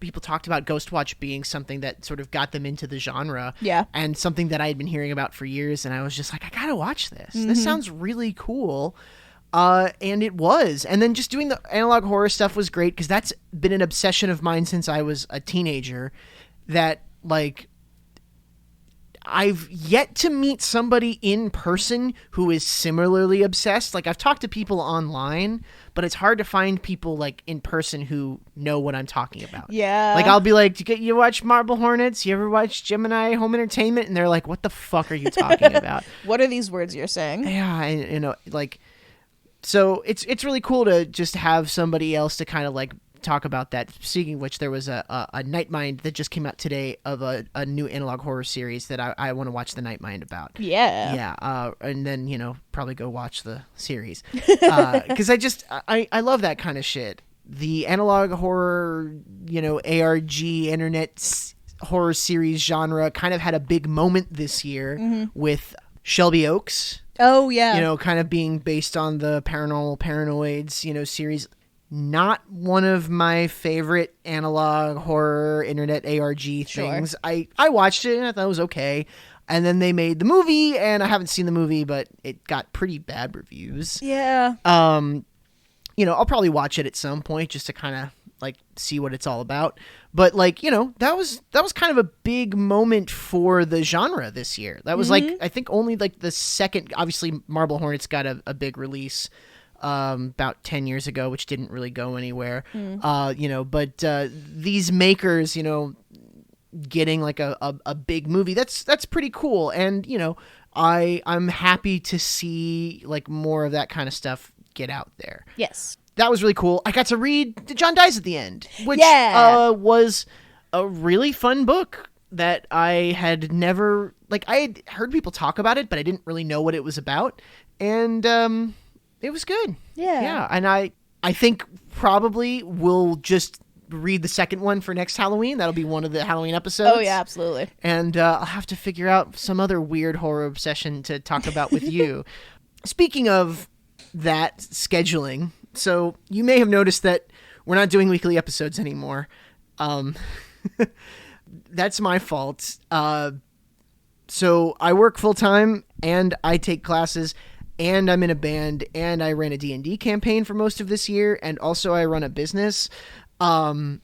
[SPEAKER 2] people talked about Ghostwatch being something that sort of got them into the genre.
[SPEAKER 1] Yeah.
[SPEAKER 2] And something that I had been hearing about for years, and I was just like, I gotta watch this. Mm-hmm. This sounds really cool. And it was. And then just doing the analog horror stuff was great because that's been an obsession of mine since I was a teenager, that like I've yet to meet somebody in person who is similarly obsessed. Like I've talked to people online, but it's hard to find people like in person who know what I'm talking about.
[SPEAKER 1] Yeah.
[SPEAKER 2] Like I'll be like, you watch Marble Hornets? You ever watch Gemini Home Entertainment? And they're like, what the fuck are you talking about?
[SPEAKER 1] What are these words you're saying?
[SPEAKER 2] Yeah. So it's really cool to just have somebody else to kind of like talk about that. Speaking of which, there was a Nightmind that just came out today of a new analog horror series that I want to watch the Nightmind about.
[SPEAKER 1] Yeah.
[SPEAKER 2] And then probably go watch the series because I love that kind of shit. The analog horror, ARG internet horror series genre kind of had a big moment this year with Shelby Oaks.
[SPEAKER 1] Oh yeah.
[SPEAKER 2] Kind of being based on the Paranormal Paranoids, series. Not one of my favorite analog horror internet ARG things.
[SPEAKER 1] Sure.
[SPEAKER 2] I watched it and I thought it was okay. And then they made the movie, and I haven't seen the movie, but it got pretty bad reviews.
[SPEAKER 1] Yeah.
[SPEAKER 2] I'll probably watch it at some point just to kind of like see what it's all about. But like, you know, that was kind of a big moment for the genre this year. That was like, I think only like the second, obviously Marble Hornets got a big release about 10 years ago, which didn't really go anywhere. You know, but these makers, you know, getting like a big movie, that's pretty cool. And, you know, I'm happy to see like more of that kind of stuff get out there.
[SPEAKER 1] Yes.
[SPEAKER 2] That was really cool. I got to read John Dies at the End, which was a really fun book that I had never, like, I had heard people talk about it, but I didn't really know what it was about. And it was good.
[SPEAKER 1] Yeah.
[SPEAKER 2] Yeah. And I think probably we'll just read the second one for next Halloween. That'll be one of the Halloween episodes.
[SPEAKER 1] Oh, yeah, absolutely.
[SPEAKER 2] And I'll have to figure out some other weird horror obsession to talk about with you. Speaking of that scheduling, so you may have noticed that we're not doing weekly episodes anymore. That's my fault. So I work full time and I take classes and I'm in a band and I ran a D&D campaign for most of this year. And also I run a business. And,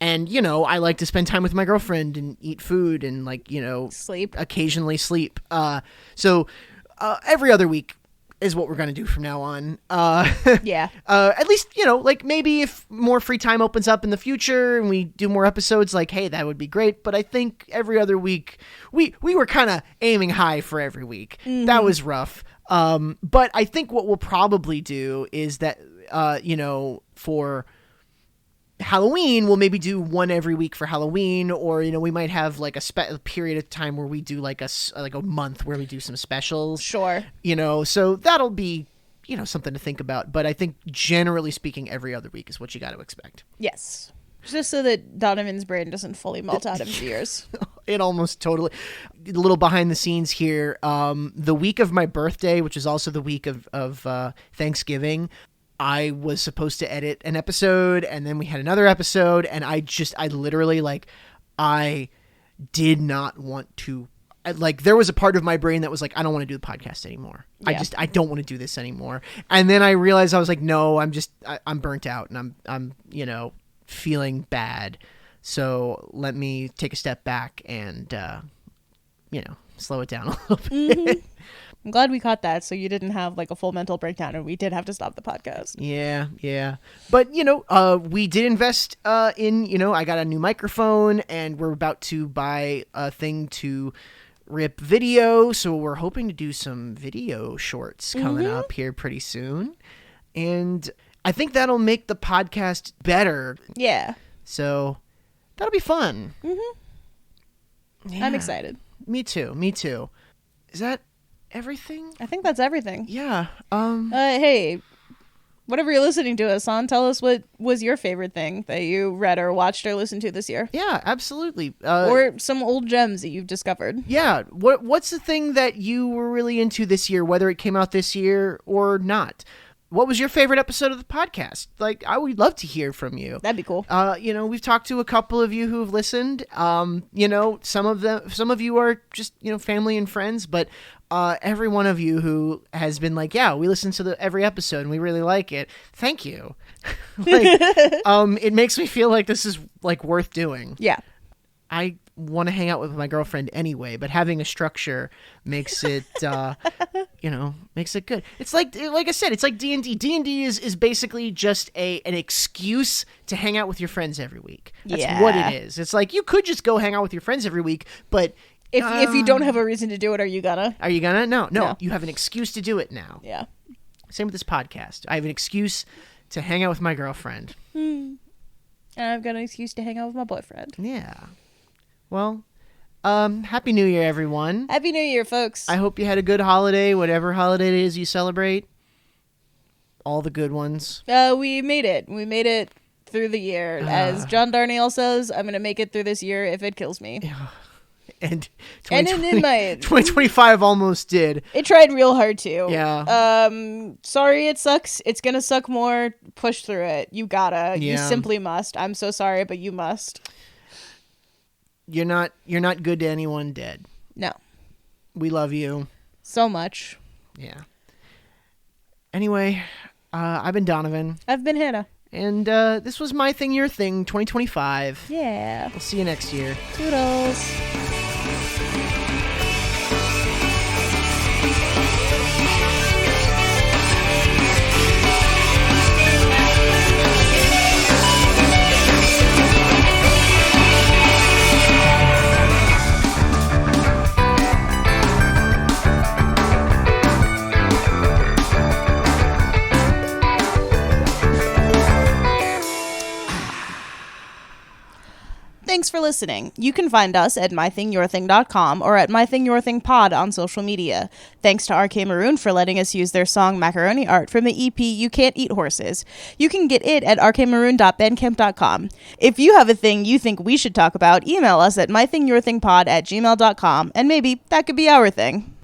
[SPEAKER 2] you know, I like to spend time with my girlfriend and eat food and, like, you know, occasionally sleep. So every other week is what we're going to do from now on.
[SPEAKER 1] Yeah.
[SPEAKER 2] At least, you know, like maybe if more free time opens up in the future and we do more episodes, like, hey, that would be great. But I think every other week, we were kind of aiming high for every week. That was rough. But I think what we'll probably do is that, you know, for Halloween, we'll maybe do one every week for Halloween, or, you know, we might have like a period of time where we do like a month where we do some specials.
[SPEAKER 1] Sure.
[SPEAKER 2] You know, so that'll be, you know, something to think about. But I think generally speaking, every other week is what you got to expect.
[SPEAKER 1] Yes. Just so that Donovan's brain doesn't fully melt out of his ears.
[SPEAKER 2] It almost totally. A little behind the scenes here. The week of my birthday, which is also the week of Thanksgiving, I was supposed to edit an episode, and then we had another episode, and I literally, like, I did not want to, like, there was a part of my brain that was like, I don't want to do the podcast anymore.
[SPEAKER 1] Yeah.
[SPEAKER 2] I don't want to do this anymore. And then I realized I was like, no, I'm burnt out, and I'm, you know, feeling bad. So let me take a step back and, you know, slow it down a little bit.
[SPEAKER 1] I'm glad we caught that, so you didn't have like a full mental breakdown and we did have to stop the podcast.
[SPEAKER 2] Yeah. But, you know, we did invest in, you know, I got a new microphone and we're about to buy a thing to rip video. So we're hoping to do some video shorts coming up here pretty soon. And I think that'll make the podcast better.
[SPEAKER 1] Yeah.
[SPEAKER 2] So that'll be fun. Yeah.
[SPEAKER 1] I'm excited.
[SPEAKER 2] Me too. Is that everything?
[SPEAKER 1] I think that's everything.
[SPEAKER 2] Yeah.
[SPEAKER 1] Hey, whatever you're listening to us on, tell us what was your favorite thing that you read or watched or listened to this year.
[SPEAKER 2] Yeah, absolutely.
[SPEAKER 1] Or some old gems that you've discovered.
[SPEAKER 2] Yeah. What's the thing that you were really into this year, whether it came out this year or not? What was your favorite episode of the podcast? Like, I would love to hear from you.
[SPEAKER 1] That'd be cool.
[SPEAKER 2] You know, we've talked to a couple of you who have listened. You know, some of you are just, you know, family and friends, but every one of you who has been like, yeah, we listen to every episode and we really like it. Thank you. Like, it makes me feel like this is like worth doing.
[SPEAKER 1] Yeah.
[SPEAKER 2] I want to hang out with my girlfriend anyway, but having a structure makes it, you know, makes it good. It's like I said, it's like D&D. D&D is basically just an excuse to hang out with your friends every week. That's what it is. It's like, you could just go hang out with your friends every week, but
[SPEAKER 1] if you don't have a reason to do it, are you gonna?
[SPEAKER 2] No. You have an excuse to do it now.
[SPEAKER 1] Yeah.
[SPEAKER 2] Same with this podcast. I have an excuse to hang out with my girlfriend.
[SPEAKER 1] And I've got an excuse to hang out with my boyfriend.
[SPEAKER 2] Yeah. Well, Happy New Year, everyone.
[SPEAKER 1] Happy New Year, folks.
[SPEAKER 2] I hope you had a good holiday, whatever holiday it is you celebrate. All the good ones.
[SPEAKER 1] We made it. We made it through the year. As John Darnielle says, I'm going to make it through this year if it kills me.
[SPEAKER 2] And
[SPEAKER 1] it might.
[SPEAKER 2] 2025 almost did.
[SPEAKER 1] It tried real hard too.
[SPEAKER 2] Yeah.
[SPEAKER 1] Sorry it sucks. It's gonna suck more. Push through it. You gotta.
[SPEAKER 2] Yeah.
[SPEAKER 1] You simply must. I'm so sorry, but you must.
[SPEAKER 2] You're not good to anyone dead.
[SPEAKER 1] No.
[SPEAKER 2] We love you.
[SPEAKER 1] So much.
[SPEAKER 2] Yeah. Anyway, I've been Donovan.
[SPEAKER 1] I've been Hannah.
[SPEAKER 2] And this was My Thing, Your Thing 2025.
[SPEAKER 1] Yeah.
[SPEAKER 2] We'll see you next year.
[SPEAKER 1] Toodles. Thanks for listening. You can find us at mythingyourthing.com or at mythingyourthingpod on social media. Thanks to RK Maroon for letting us use their song Macaroni Art from the EP You Can't Eat Horses. You can get it at rkmaroon.bandcamp.com. If you have a thing you think we should talk about, email us at mythingyourthingpod@gmail.com, and maybe that could be our thing.